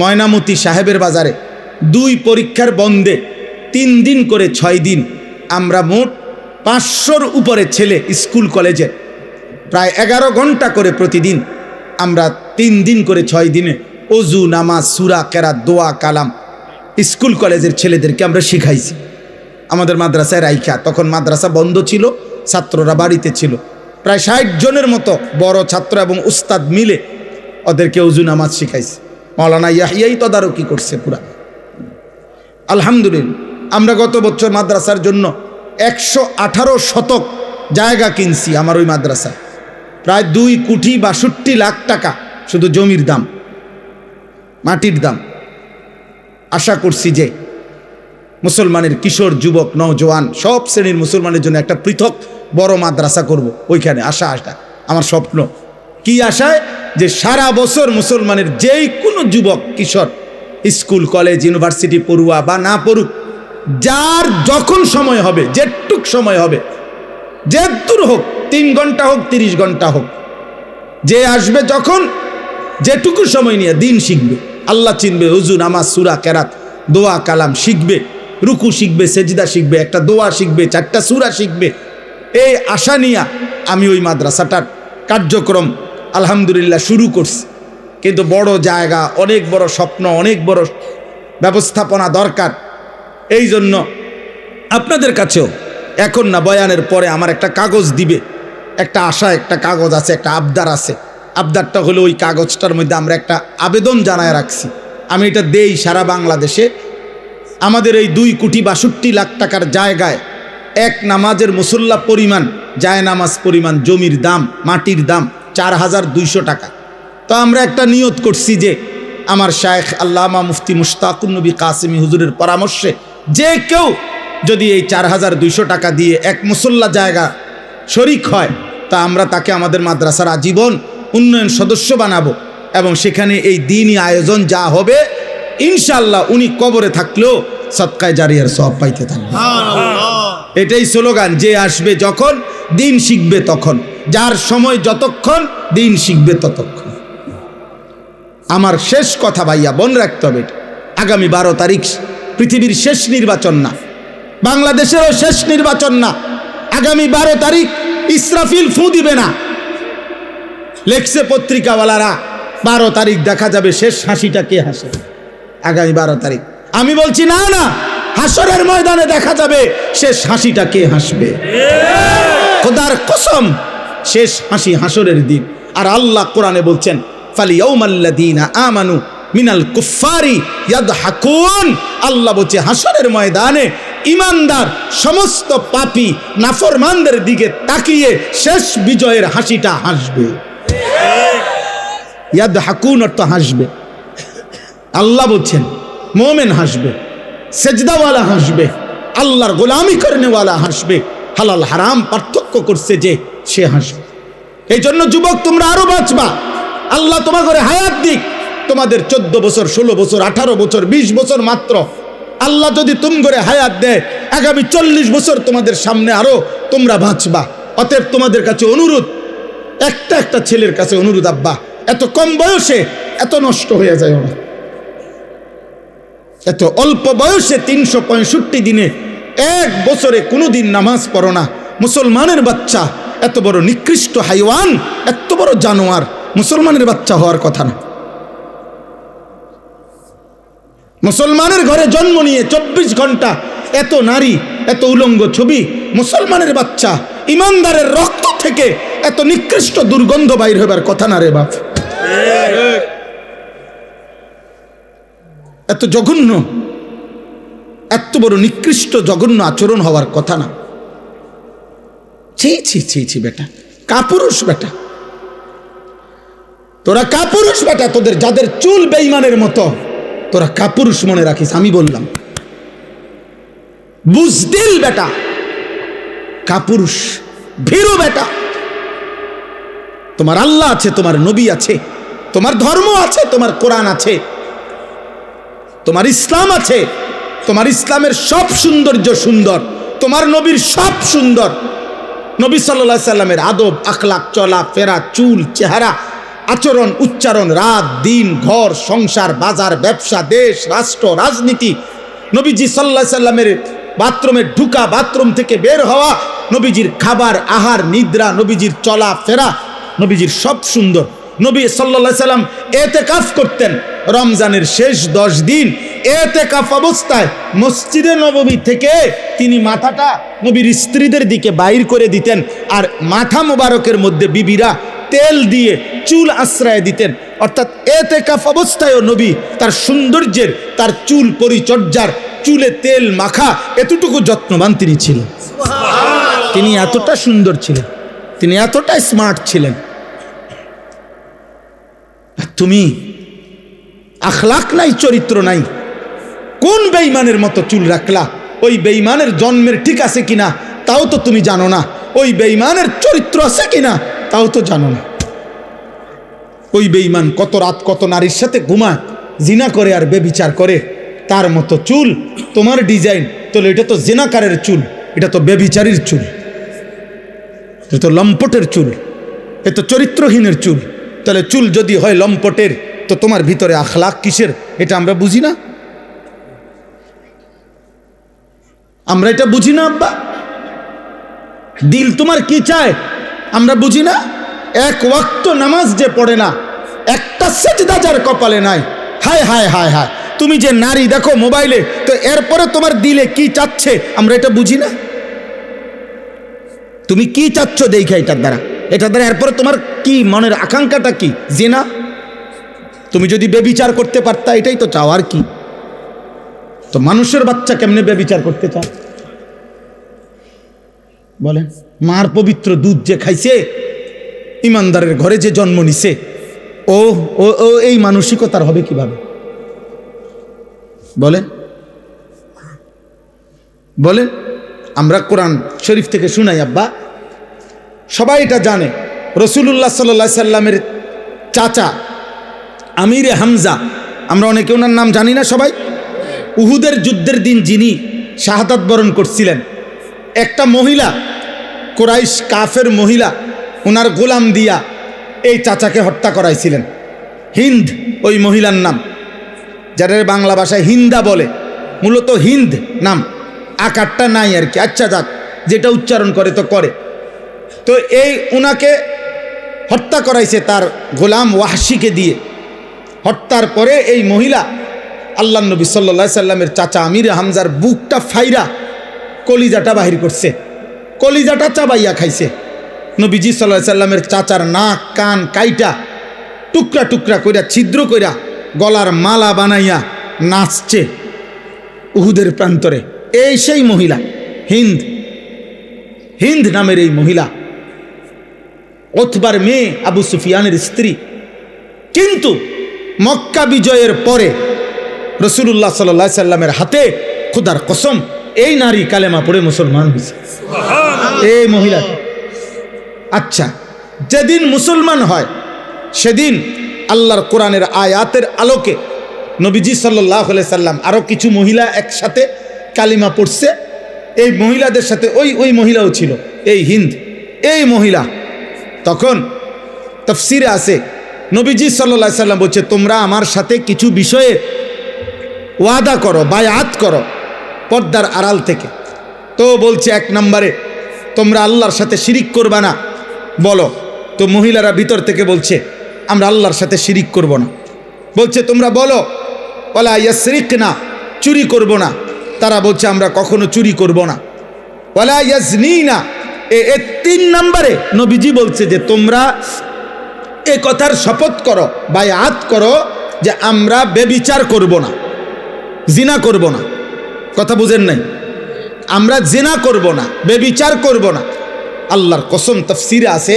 ময়নামতি সাহেবের বাজারে 2 পরীক্ষার বন্ধে 3 দিন করে 6 দিন আমরা মোট 500-র উপরে ছেলে স্কুল কলেজের প্রায় 11 ঘন্টা করে প্রতিদিন আমরা 3 দিন করে 6 দিনে ওযু নামাজ সূরা কেরাত দোয়া কালাম স্কুল কলেজের ছেলেদেরকে আমরা শিখাইছি আমাদের মাদ্রাসায় রাইখা। তখন মাদ্রাসা বন্ধ ছিল, ছাত্ররা বাড়িতে ছিল। প্রায় 60 জনের মতো বড় ছাত্র এবং উস্তাদ মিলে ওদেরকে ওযু নামাজ শিখাইছে। মাওলানা ইয়াহিয়াই তদারকি করছে পুরা। আলহামদুলিল্লাহ আমরা গত বছর মাদ্রাসার জন্য 118 শতক জায়গা কিনছি। আমার ওই মাদ্রাসায় প্রায় 2,62 লাখ টাকা শুধু জমির দাম, মাটির দাম। আশা করছি যে মুসলমানের কিশোর যুবক নওজোয়ান সব শ্রেণীর মুসলমানের জন্য একটা পৃথক বড় মাদ্রাসা করব ওইখানে। আশা আমার স্বপ্ন। কি আশায়? যে সারা বছর মুসলমানের যেই কোনো যুবক কিশোর স্কুল কলেজ ইউনিভার্সিটি পড়ুয়া বা না পড়ুক, যার যখন সময় হবে, যেটুক সময় হবে, যেদূর হোক, 3 ঘন্টা হোক 30 ঘন্টা হোক, যে আসবে যখন যেটুকু সময় নিয়ে দিন শিখবে, আল্লাহ চিনবে, ওযু নামাজ সূরা কেরাত দোয়া কালাম শিখবে, রুকু শিখবে, সেজদা শিখবে, একটা দোয়া শিখবে, 4টা সূরা শিখবে। এই আশা নিয়ে আমি ওই মাদ্রাসাটার কার্যক্রম আলহামদুলিল্লাহ শুরু করছি। কিন্তু বড় জায়গা, অনেক বড় স্বপ্ন, অনেক বড় ব্যবস্থাপনা দরকার। এই জন্য আপনাদের কাছেও এখন না, বয়ানের পরে আমার একটা কাগজ দিবে, একটা আশা, একটা কাগজ আছে, একটা আবদার আছে। আবদারটা হলো ওই কাগজটার মধ্যে আমরা একটা আবেদন জানায় রাখছি। আমি এটা দেই সারা বাংলাদেশে। আমাদের এই 2,62 লাখ টাকার জায়গায় এক নামাজের মুসল্লা পরিমাণ, জায় নামাজ পরিমাণ জমির দাম, মাটির দাম 4,200 টাকা। তো আমরা একটা নিয়ত করছি যে আমার শায়েখ আল্লামা মুফতি মুশতাকুন নবী কাসেমি হুজুরের পরামর্শে যে কেউ যদি এই 4,200 টাকা দিয়ে এক মুসল্লা জায়গা শরিক হয়, তা আমরা তাকে আমাদের মাদ্রাসার আজীবন উন্নয়ন সদস্য বানাবো এবং সেখানে এই দিনই আয়োজন যা হবে ইনশাআল্লাহ উনি কবরে থাকলেও সদকায়ে জারিয়ার সওয়াব পাইতে থাকবে। এটাই স্লোগান, যে আসবে যখন দিন শিখবে তখন, যার সময় যতক্ষণ দিন শিখবে ততক্ষণ। আমার শেষ কথা ভাইয়া, বোন রাখতে হবে, আগামী 12 তারিখ পৃথিবীর শেষ নির্বাচন না, বাংলাদেশেরও শেষ নির্বাচন না। আগামী 12 তারিখ ইসরাফিল ফু দিবে না, লেখছে পত্রিকাওয়ালারা। 12 তারিখ দেখা যাবে শেষ হাসিটা কে হাসে। আগামী 12 তারিখ আমি বলছি না না, হাসরের ময়দানে দেখা যাবে শেষ হাসিটা কে হাসবে। খোদার কসম, শেষ হাসি হাসরের দিন। আর আল্লাহ কোরআনে বলছেন, ফালিয়াউমাল্লাযীনা আমানু মিনাল কুফফারি ইয়াদহাকুন। আল্লাহ বলছে হাসরের ময়দানে ইমানদার সমস্ত পাপী নাফরমানদের দিকে তাকিয়ে শেষ বিজয়ের হাসিটা হাসবে। ইয়াদহাকুন অর্থ হাসবে। আল্লাহ বলছেন মুমিন হাসবে, সেজদাওয়ালা হাসবে, আল্লাহর গোলামি করেনেওয়ালা হাসবে, হালাল হারাম পার্থক্য করছে যে সে হাসবে। এই জন্য যুবক তোমরা আরো বাঁচবা, আল্লাহ তোমাদের হায়াত দিক, তোমাদের 14 বছর 16 বছর 18 বছর 20 বছর মাত্র। আল্লাহ যদি করে হায়াত দেয়, আগামী 40 বছর তোমাদের সামনে আরো তোমরা বাঁচবা। অতএব তোমাদের কাছে অনুরোধ, একটা ছেলের কাছে অনুরোধ, আব্বা এত কম বয়সে এত নষ্ট হয়ে যায় না, এত অল্প বয়সে 365 দিনে 1 বছরে কোনোদিন নামাজ পড়ো না। মুসলমানের বাচ্চা এত বড় নিকৃষ্ট হাইওয়ান, এত বড় জানোয়ার মুসলমানের বাচ্চা হওয়ার কথা না। মুসলমানের ঘরে জন্ম নিয়ে 24 ঘন্টা এত নারী, এত উলঙ্গ ছবি, মুসলমানের বাচ্চা ইমানদারের রক্ত থেকে এত নিকৃষ্ট দুর্গন্ধ বাইর হবার কথা না রে বাপ। এত জঘন্য এত বড় নিকৃষ্ট জঘন্য আচরণ হওয়ার কথা না। ছি ছি ছি ছি বেটা, কাপুরুষ বেটা, তোরা কাপুরুষ বেটা, তোদের যাদের চুল বেঈমানের মতো, তোরা কাপুরুষ মনে রাখিস। আমি বললাম বুজদিল বেটা, কাপুরুষ, ভীরু বেটা। তোমার আল্লাহ আছে, তোমার নবী আছে, তোমার ধর্ম আছে, তোমার কোরআন আছে, তোমার ইসলাম আছে, তোমার ইসলামের সব সৌন্দর্য সুন্দর, তোমার নবীর সব সুন্দর। নবী সাল্লাল্লাহু আলাইহি সাল্লামের আদব, আখলাক, চলা ফেরা, চুল, চেহারা, আচরণ, উচ্চারণ, রাত দিন, ঘর সংসার, বাজার, ব্যবসা, দেশ রাষ্ট্র, রাজনীতি, নবীজি সাল্লাল্লাহু আলাইহি সাল্লামের বাথরুমে ঢুকা, বাথরুম থেকে বের হওয়া, নবীজির খাবার, আহার, নিদ্রা, নবীজির চলা ফেরা, নবীজির সব সুন্দর। নবী সাল্লাল্লাহু আলাইহি সাল্লাম ইতিকাফ করতেন রমজানের শেষ 10 দিন। ইতিকাফ অবস্থায় মসজিদে নববী থেকে তিনি মাথাটা নবীর স্ত্রীদের দিকে বাইর করে দিতেন, আর মাথা মোবারকের মধ্যে বিবিরা তেল দিয়ে চুল আশ্রয় দিতেন। অর্থাৎ ইতিকাফ অবস্থায়ও নবী তার সৌন্দর্যের, তার চুল পরিচর্যার, চুলে তেল মাখা, এতটুকু যত্নবান তিনি ছিলেন। তিনি এতটা সুন্দর ছিলেন, তিনি এতটা স্মার্ট ছিলেন। তুমি আখলাক নাই, চরিত্র নাই, কোন বেঈমানের মতো চুল রাখলা? ওই বেঈমানের জন্মের ঠিক আছে কিনা তাও তো তুমি জানো না, ওই বেঈমানের চরিত্র আছে কিনা তাও তো জানো না। ওই বেঈমান কত রাত কত নারীর সাথে ঘুমায়, জিনা করে আর বেবিচার করে, তার মতো চুল তোমার ডিজাইন, তাহলে এটা তো জিনাকারের চুল, এটা তো বেবিচারীর চুল, এটা তো লম্পটের চুল, এ তো চরিত্রহীনের চুল। তাহলে চুল যদি হয় লম্পটের, তো তোমার ভিতরে আখলাক কিসের? এটা আমরা বুঝি না, আমরা এটা বুঝি না আব্বা। দিল তোমার কি চায় আমরা বুঝি না। এক ওয়াক্ত নামাজ যে পড়ে না, একটা সেজদা যার কপালে নাই, হায় হায় হায় হায়, তুমি যে নারী দেখো মোবাইলে, তো এরপরে তোমার দিলে কি চাচ্ছে আমরা এটা বুঝি না। তুমি কি চাচ্ছ দেখে এটার দ্বারা, এটার দ্বারা এরপরে তোমার কি মনের আকাঙ্ক্ষাটা কি? জিনা। তুমি যদি বেবিচার করতে পারতা, এটাই তো চাও, আর কি? তো মানুষের বাচ্চা কেমনে বেবিচার করতে চায় বলেন? মার পবিত্র দুধ যে খাইছে, ইমানদারের ঘরে যে জন্ম নিছে, ও ও ও এই মানসিকতার হবে কিভাবে বলেন? বলেন। আমরা কোরআন শরীফ থেকে শুনাই আব্বা, সবাই এটা জানে। রাসূলুল্লাহ সাল্লাল্লাহু আলাইহি সাল্লামের চাচা আমিরে হামজা, আমরা অনেকে ওনার নাম জানি না সবাই, উহুদের যুদ্ধের দিন যিনি শাহাদাত বরণ করছিলেন, একটা মহিলা, কুরাইশ কাফের মহিলা, ওনার গোলাম দিয়া এই চাচাকে হত্যা করাইছিলেন। হিন্দ ওই মহিলার নাম, যাদের বাংলা ভাষায় হিন্দা বলে, মূলত হিন্দ নাম, আকারটা নাই আর কি। আচ্ছা যাক, যেটা উচ্চারণ করে তো করে। তো এই উনাকে হত্যা করাইছে তার গোলাম ওয়াহশিকে দিয়ে। হত্যার পরে এই মহিলা আল্লাহ নবী সাল্লাল্লাহু আলাইহি সাল্লামের চাচা আমিরে হামজার বুকটা ফাইরা কলিজাটা বাহির করছে, কলিজাটা চাবাইয়া খাইছে। নবীজি সাল্লাল্লাহু আলাইহি সাল্লামের চাচার নাক কান কাইটা টুকরা টুকরা কইরা ছিদ্র কইরা গলার মালা বানাইয়া নাচছে উহুদের প্রান্তরে। এই সেই মহিলা হিন্দ, হিন্দ নামের এই মহিলা উতবার মেয়ে, আবু সুফিয়ানের স্ত্রী। কিন্তু মক্কা বিজয়ের পরে রাসূলুল্লাহ সাল্লাল্লাহু আলাইহি সাল্লামের হাতে খোদার কসম এই নারী কালেমা পড়ে মুসলমান হয়েছে, এই মহিলা। আচ্ছা, যেদিন মুসলমান হয় সেদিন আল্লাহর কোরআনের আয়াতের আলোকে নবীজি সাল্লাল্লাহু আলাইহি সাল্লাম আরও কিছু মহিলা একসাথে কালিমা পড়ছে। এই মহিলাদের সাথে ওই মহিলাও ছিল, এই হিন্দ, এই মহিলা। তখন তাফসিরে আছে নবীজি সাল্লাল্লাহু আলাইহি সাল্লাম বলছে, তোমরা আমার সাথে কিছু বিষয়ে ওয়াদা করো, বায়াত করো পর্দার আড়াল থেকে। তো বলছে, এক নম্বরে তোমরা আল্লাহর সাথে শিরিক করবা না, বলো। তো মহিলারা ভিতর থেকে বলছে, আমরা আল্লাহর সাথে শিরিক করব না। বলছে, তোমরা বলো ওয়ালা ইয়াসরিকনা, চুরি করব না। তারা বলছে, আমরা কখনো চুরি করব না। ওয়ালা ইয়াজনিনা, এ 3 নম্বরে নবীজি বলছে যে তোমরা এ কথার শপথ করো, বায়াত করো যে আমরা বেবিচার করব না, জিনা করব না। কথা বুঝেন নাই? আমরা জিনা করব না, বেবিচার করব না। আল্লাহর কসম, তাফসীরে আছে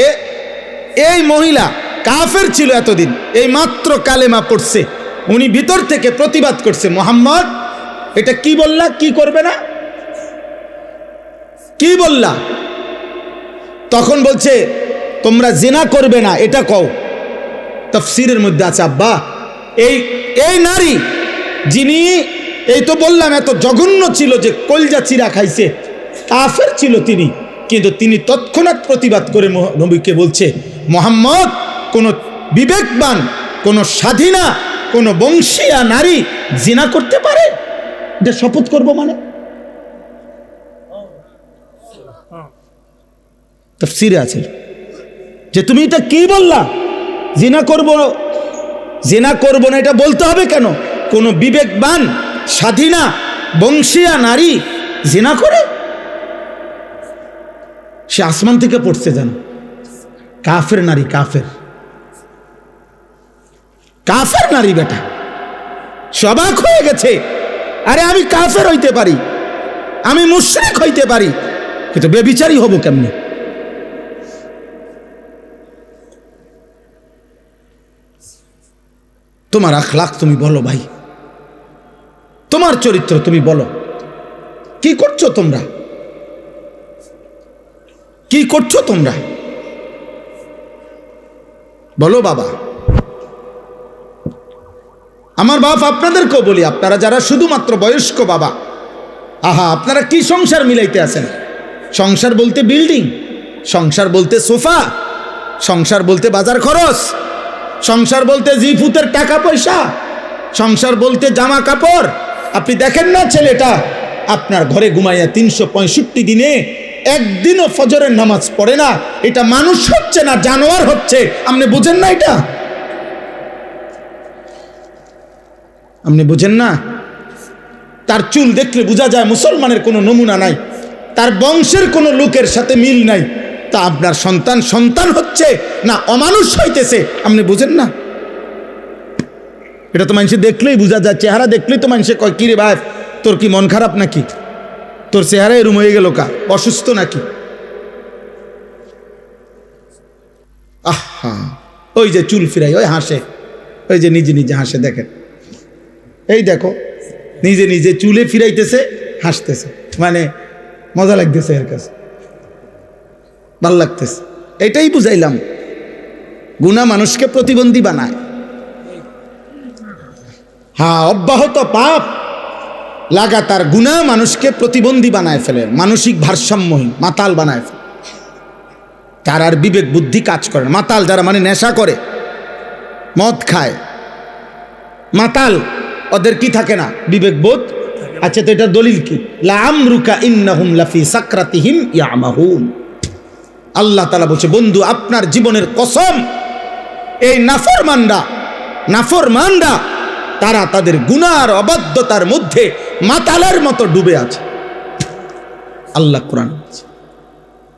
এই মহিলা কাফের ছিল এতদিন, এই মাত্র কালেমা পড়ছে, উনি ভিতর থেকে প্রতিবাদ করছে, মুহাম্মদ এটা কি বললা, কি করবে না, কি বললা? তখন বলছে তোমরা জিনা করবে না, এটা কও। তাফসীরের মধ্যে আছে আব্বা, এই নারী যিনি, এই তো বললাম এত জঘন্য ছিল যে কলজা চিরা খাইছে, কাফের ছিল তিনি, কিন্তু তিনি তৎক্ষণাৎ প্রতিবাদ করে নবীকে বলছে, মুহাম্মদ কোন বিবেকবান, কোন স্বাধীনা, কোন বংশীয়া নারী জিনা করতে পারে? এটা শপথ করব মানে? তাফসীরে আছে যে তুমি এটা কি বললা, জিনা করব, জিনা করব না এটা বলতে হবে কেন? কোন বিবেকবান স্বাধীনা বংশীয়া নারী জিনা করে? সে আসমান থেকে পড়ছে জানো, কাফের নারী, কাফের কাফের নারী, বেটা সবাক হয়ে গেছে। আরে আমি কাফের হইতে পারি, আমি মুশরিক হইতে পারি, কিন্তু বেবিচারী হব কেমনে? তোমার আখলাক তুমি বলো ভাই, তোমার চরিত্র তুমি বলো, কি করছো তোমরা, কি করছো তোমরা বলো বাবা। আমার বাপ আপনাদেরকেও বলি, আপনারা যারা শুধুমাত্র বয়স্ক বাবা, আহা আপনারা কি সংসার মিলাইতে আছেন? সংসার বলতে বিল্ডিং, সংসার বলতে সোফা, সংসার বলতে বাজার খরচ, সংসার বলতে জিফুতের টাকা পয়সা, সংসার বলতে জামা কাপড়। আপনি দেখেন না ছেলেটা আপনার ঘরে ঘুমাইয়া 365 দিনে একদিনও ফজরের নামাজ পড়ে না, এটা মানুষ হচ্ছে না, জানোয়ার হচ্ছে। আপনি বুঝেন না এটা? আপনি বুঝেন না? তার চুল দেখলে বোঝা যায় মুসলমানের কোনো নমুনা নাই, তার বংশের কোনো লোকের সাথে মিল নাই। তা আপনার সন্তান সন্তান হচ্ছে না অমানুষ হইতেছে, আপনি বুঝেন না? এটা তো মানুষে দেখলেই বোঝা যায়, চেহারা দেখলেই তো মানুষে কয়, কিরে ভাই তোর কি মন খারাপ নাকি, তোর চেহারা এরম হয়ে গেল কা, অসুস্থ নাকি? আহা, ওই যে চুল ফিরাই, ওই হাসে, ওই যে নিজে নিজে হাসে, দেখেন এই দেখো নিজে নিজে চুলে ফিরাইতেছে, হাসতেছে, মানে মজা লাগতেছে, এর কাছে ভাল লাগতেছে। এটাই বুঝাইলাম, গুনাহ মানুষকে প্রতিবন্ধী বানায়। হ্যাঁ, অব্যাহত পাপ লাগাতার গুনাহ মানুষকে প্রতিবন্ধী বানায় ফেলে, মানসিক ভারসাম্যহীন, মাতাল বানায় ফেলে। তার আর বিবেক বুদ্ধি কাজ করে না। মাতাল যারা, মানে নেশা করে, মদ খায়, মাতাল, ওদের কি থাকে না? বিবেক বোধ। আচ্ছা, তো এটা দলিল কি? লাআমরুকা ইন্নাহুম লাফি সাকরাতিহিম ইয়ামাহুন। আল্লাহ তাআলা বলছে, বন্ধু আপনার জীবনের কসম, এই নাফরমানরা তারা তাদের গুনার অবাধ্যতার মধ্যে মাতালের মতো ডুবে আছে। আল্লাহ কোরআন বলছে,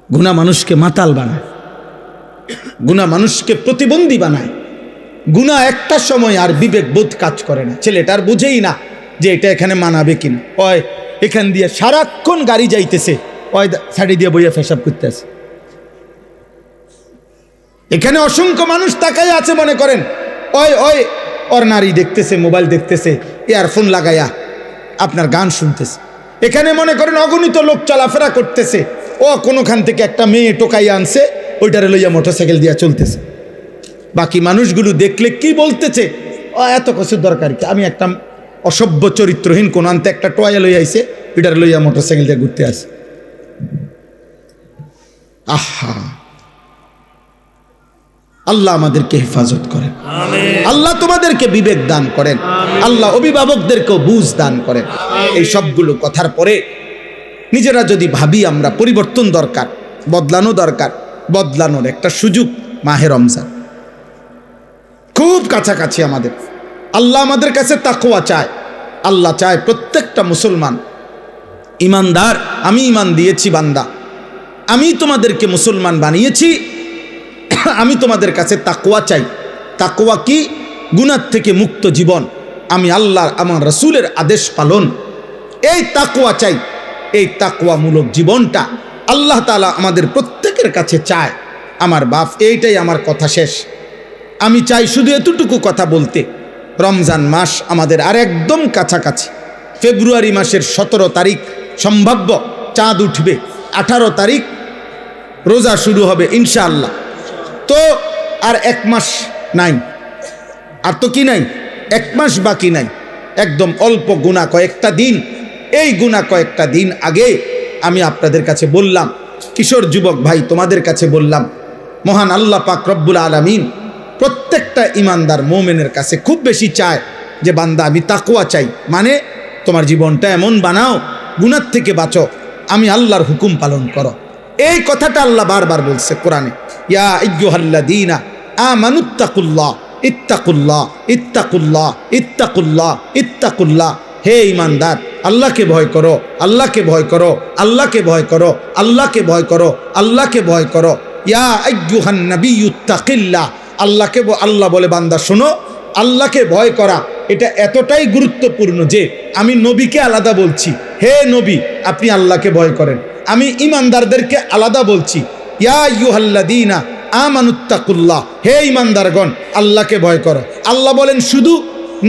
গুনাহ মানুষকে মাতাল বানায়, গুনাহ মানুষকে প্রতিবন্ধী বানায়। গুনাহ একটা সময় আর বিবেক বোধ কাজ করে না, ছেলেটার বুঝেই না যে এটা এখানে মানাবে কিনা। ওই এখান দিয়ে সারাক্ষণ গাড়ি যাইতেছে, ওই সাইডে দিয়ে বইয়া পেশাব করতে আছে। এখানে অসংখ্য মানুষ তাকাই আছে, মনে করেন ওই ওর নারী দেখতেছে, মোবাইল দেখতেছে, ইয়ারফোন লাগাইয়া আপনার গান শুনতেছে। এখানে মনে করেন অগণিত লোক চলাফেরা করতেছে, ও কোনোখান থেকে একটা মেয়ে টোকাইয়া আনছে, ওইটারে লইয়া মোটরসাইকেল দিয়া চলতেছে। বাকি মানুষগুলো দেখলে কি বলতেছে, ও এত কিছুর দরকার কি, আমি একটা অসভ্য চরিত্রহীন কোন আনতে একটা টয়া লইয়া আইছে, ওইটারে লইয়া মোটরসাইকেল দিয়ে ঘুরতে আসে। আহা, আল্লাহ আমাদেরকে হেফাজত করেন, আল্লাহ তোমাদেরকে বিবেক দান করেন, আল্লাহ অভিভাবকদেরকেও বুঝ দান করেন। এই সবগুলো কথার পরে নিজেরা যদি ভাবি আমরা পরিবর্তন দরকার, বদলানো দরকার, বদলানোর একটা সুযোগ মাহে রমজান খুব কাছাকাছি আমাদের। আল্লাহ আমাদের কাছে তাকওয়া চায়। আল্লাহ চায় প্রত্যেকটা মুসলমান ইমানদার। আমি ইমান দিয়েছি বান্দা, আমি তোমাদেরকে মুসলমান বানিয়েছি, আমি তোমাদের কাছে তাকওয়া চাই। তাকওয়া কি? গুনাহ থেকে মুক্ত জীবন, আমি আল্লাহ আমার রাসূলের আদেশ পালন, এই তাকওয়া চাই। এই তাকওয়ামূলক জীবনটা আল্লাহ তাআলা আমাদের প্রত্যেকের কাছে চায়। আমার বাপ, এইটাই আমার কথা শেষ। আমি চাই শুধু এতটুকু কথা বলতে, রমজান মাস আমাদের আর একদম কাছাকাছি। ফেব্রুয়ারি মাসের 17 তারিখ সম্ভাব্য চাঁদ উঠবে, 18 তারিখ রোজা শুরু হবে ইনশাআল্লাহ। তো আর 1 মাস নাই, আর তো কি নাই, 1 মাস বাকি নাই, একদম অল্প গুণা কয়েকটা দিন। এই গুণা কয়েকটা দিন আগে আমি আপনাদের কাছে বললাম, কিশোর যুবক ভাই তোমাদের কাছে বললাম, মহান আল্লাহ পাক রব্বুল আলামিন প্রত্যেকটা ইমানদার মোমেনের কাছে খুব বেশি চায় যে বান্দা আমি তাকওয়া চাই, মানে তোমার জীবনটা এমন বানাও, গুনার থেকে বাঁচো, আমি আল্লাহর হুকুম পালন করো। এই কথাটা আল্লাহ বারবার বলছে কোরআনে, ইয়া আইয়ুহাল্লাযীনা আমানুত্তাকুল্লাহ ইত্তাকুল্লাহ ইত্তাকুল্লাহ ইত্তাকুল্লাহ ইত্তাকুল্লাহ। হে ইমানদার, আল্লাহকে ভয় করো, আল্লাহকে ভয় করো, আল্লাহকে ভয় করো, আল্লাহকে ভয় করো, আল্লাহকে ভয় করো। ইয়া আইয়ুহান নাবিয়্যুত্তাকিল্লাহ। আল্লাহকে আল্লাহ বলে বান্দা শোনো, আল্লাহকে ভয় করা এটা এতটাই গুরুত্বপূর্ণ যে আমি নবীকে আলাদা বলছি, হে নবী আপনি আল্লাহকে ভয় করেন। আমি ইমানদারদেরকে আলাদা বলছি, ইয়া আইয়ুহাল্লাযীনা আমানুত্তাকুল্লাহ। হে ইমানদারগণ, আল্লাহকে ভয় করো। আল্লাহ বলেন শুধু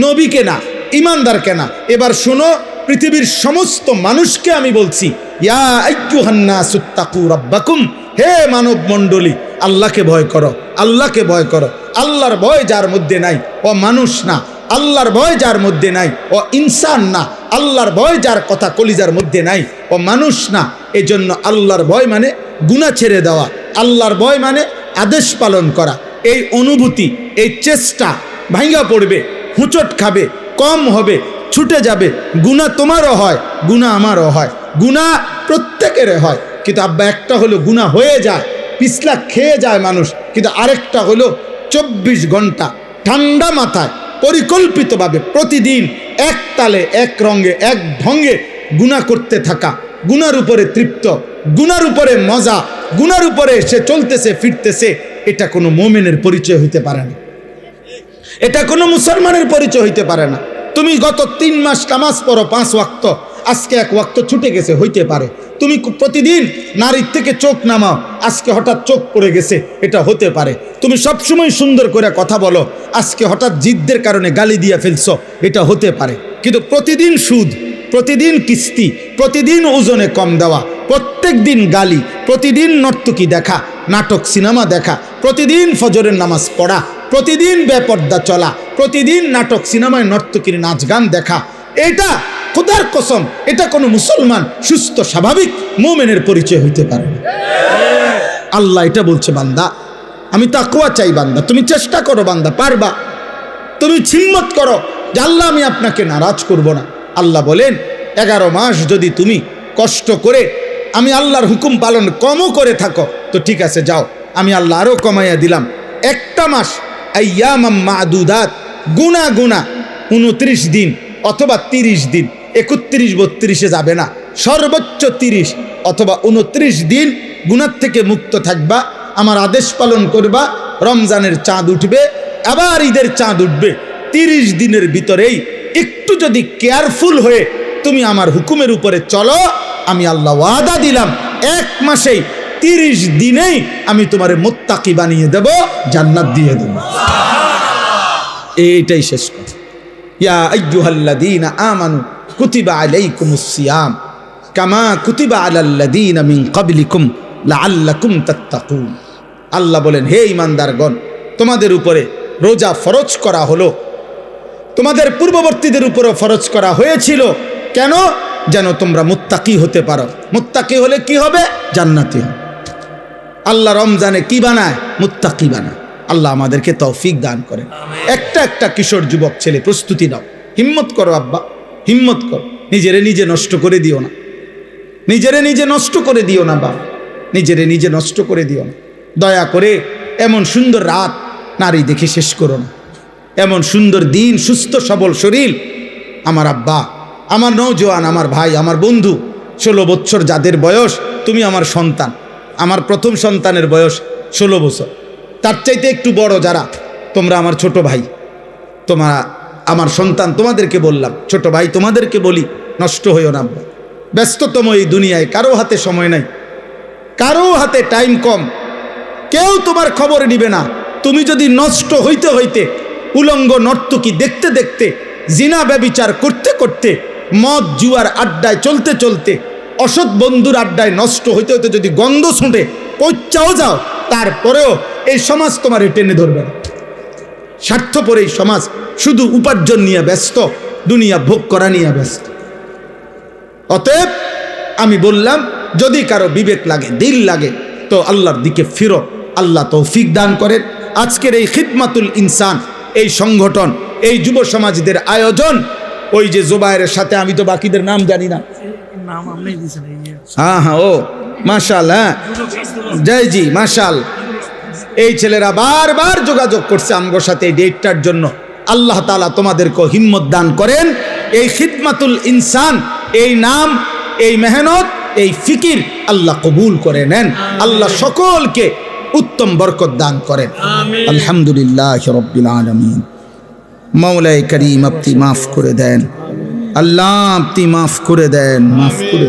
নবীকে না, ইমানদারকে না। এবার শোনো, পৃথিবীর সমস্ত মানুষকে আমি বলছি, ইয়া আইয়ুহান নাসুত্তাকু রাব্বাকুম। হে মানব মণ্ডলী, আল্লাহকে ভয় করো, আল্লাহকে ভয় করো। আল্লাহর ভয় যার মধ্যে নাই ও মানুষ না, আল্লাহর ভয় যার মধ্যে নাই ও ইনসান না, আল্লাহর ভয় যার কথা কলিজার মধ্যে নাই ও মানুষ না। এজন্য আল্লাহর ভয় মানে গুনাহ ছেড়ে দেওয়া, আল্লাহর ভয় মানে আদেশ পালন করা। এই অনুভূতি, এই চেষ্টা ভাঙ্গা পড়বে, হুঁচট খাবে, কম হবে, ছুটে যাবে। গুনাহ তোমারও হয়, গুনাহ আমারও হয়, গুনাহ প্রত্যেকের হয়। কিন্তু আব্বা একটা হলো গুনাহ হয়ে যায়, পিছলা খেয়ে যায় মানুষ, কিন্তু আরেকটা হলো 24 ঘন্টা ঠান্ডা মাথায় পরিকল্পিতভাবে প্রতিদিন এক তালে, এক রঙে, এক ঢঙ্গে গুনাহ করতে থাকা, গুনার উপরে তৃপ্ত, গুনার উপরে মজা, গুনার উপরে সে চলতেছে ফিরতেছে। এটা কোনো মোমেনের পরিচয় হইতে পারে না, এটা কোনো মুসলমানের পরিচয় হইতে পারে না। তুমি গত 3 মাস নামাজ পড়ো 5 ওয়াক্ত, আজকে 1 ওয়াক্ত ছুটে গেছে, হইতে পারে। তুমি প্রতিদিন নারীর থেকে চোখ নামাও, আজকে হঠাৎ চোখ পড়ে গেছে, এটা হতে পারে। তুমি সবসময় সুন্দর করে কথা বলো, আজকে হঠাৎ জিদ্দের কারণে গালি দিয়ে ফেলছো, এটা হতে পারে। কিন্তু প্রতিদিন সুদ, প্রতিদিন কিস্তি, প্রতিদিন ওজনে কম দেওয়া, প্রত্যেক দিন গালি, প্রতিদিন নর্তকী দেখা, নাটক সিনেমা দেখা, প্রতিদিন ফজরের নামাজ পড়া, প্রতিদিন বেপর্দা চলা, প্রতিদিন নাটক সিনেমায় নর্তকীর নাচ গান দেখা, এটা খোদার কসম এটা কোনো মুসলমান সুস্থ স্বাভাবিক মুমিনের পরিচয় হইতে পারে না। আল্লাহ এটা বলছে, বান্দা আমি তাকওয়া চাই, বান্দা তুমি চেষ্টা করো, বান্দা পারবা, তুমি হিম্মত করো যে আল্লাহ আমি আপনাকে নারাজ করব না। আল্লাহ বলেন 11 মাস যদি তুমি কষ্ট করে আমি আল্লাহর হুকুম পালন কমও করে থাকো তো ঠিক আছে, যাও আমি আল্লাহ আরও কমাইয়া দিলাম। একটা মাস আইয়ামাম মাদুদাত, গুনা গুনা 29 দিন অথবা 30 দিন, 31 32-এ যাবে না, সর্বোচ্চ 30 অথবা 29 দিন গুনার থেকে মুক্ত থাকবা, আমার আদেশ পালন করবা। রমজানের চাঁদ উঠবে, আবার ঈদের চাঁদ উঠবে, 30 দিনের ভিতরেই একটু যদি কেয়ারফুল হয়ে তুমি আমার হুকুমের উপরে চলো, আমি আল্লাহ ওয়াদা দিলাম 1 মাসেই 30 দিনেই আমি তোমারে মুত্তাকি বানিয়ে দেব, জান্নাত দিয়ে দেব। এইটাই শেষ কথা। ইয়া আইয়ুহাল্লাযীনা আমানু কুতিবা আলাইকুমুস সিয়াম কামা কুতিবা আলাল্লাযীনা মিন ক্বাবলিকুম লাআল্লাকুম তাত্তাকুন। আল্লাহ বলেন, হে ঈমানদারগণ, তোমাদের উপরে রোজা ফরজ করা হলো, তোমাদের পূর্ববর্তীদের উপরও ফরজ করা হয়েছিল। কেন? যেন তোমরা মুত্তাকি হতে পারো। মুত্তাকি হলে কি হবে? জান্নাতি হবে। আল্লাহ রমজানে কি বানায়? মুত্তাকি বানায়। আল্লাহ আমাদেরকে তৌফিক দান করেন। একটা কিশোর যুবক ছেলে প্রস্তুতি নাও, হিম্মত করো আব্বা, হিম্মত করো। নিজেরে নিজে নষ্ট করে দিও না, নিজেরে নিজে নষ্ট করে দিও না বাবা, নিজেরে নিজে নষ্ট করে দিও না। দয়া করে এমন সুন্দর রাত নারী দেখে শেষ করো না, এমন সুন্দর দিন, সুস্থ সবল শরীর। আমার আব্বা, আমার নওজোয়ান, আমার ভাই, আমার বন্ধু, 16 বছর যাদের বয়স, তুমি আমার সন্তান। আমার প্রথম সন্তানের বয়স 16 বছর, তার চাইতে একটু বড় যারা, তোমরা আমার ছোট ভাই, তোমরা আমার সন্তান, তোমাদেরকে বললাম, ছোট ভাই তোমাদেরকে বলি, নষ্ট হইও না। ব্যস্ততম এই দুনিয়ায় কারো হাতে সময় নাই, কারো হাতে টাইম কম, কেউ তোমার খবর নিবে না। তুমি যদি নষ্ট হইতে হইতে, উলঙ্গ নর্তকী দেখতে দেখতে, জিনা ব্যভিচার করতে করতে, মদ জুয়ার আড্ডায় চলতে চলতে, অসৎ বন্ধুর আড্ডায় নষ্ট হইতে হইতে যদি গন্ধ ছুঁটে পৌঁছাও যাও, তারপরেও এই সমাজ তোমার টেনে ধরবে না। স্বার্থপর এই সমাজ শুধু উপার্জন নিয়ে ব্যস্ত, দুনিয়া ভোগ করা নিয়ে ব্যস্ত। অতএব আমি বললাম, যদি কারো বিবেক লাগে, দিল লাগে, তো আল্লাহর দিকে ফিরো। আল্লাহ তৌফিক দান করেন। আজকের এই খিদমাতুল ইনসান, এই সংগঠন, এই যুব সমাজদের আয়োজন, ওই যে জুবায়েরের সাথে, আমি তো বাকিদের নাম জানি না, হ্যাঁ হ্যাঁ, ও মাশাল, হ্যাঁ জয় জি মাশাল, এই ছেলেরা বারবার যোগাযোগ করছে আমগোর সাথে এই ডেটটার জন্য। আল্লাহ তাআলা তোমাদেরকে হিম্মত দান করেন। এই খিদমাতুল ইনসান, এই নাম, এই মেহনত, এই ফিকির আল্লাহ কবুল করে নেন। আল্লাহ সকলকে উত্তম বরকত দান করেন। আলহামদুলিল্লাহ রাব্বিল আলামিন। মাওলায়ে করিম আপনি মাফ করে দেন, আল্লাহ আপনি মাফ করে দেন, মাফ করে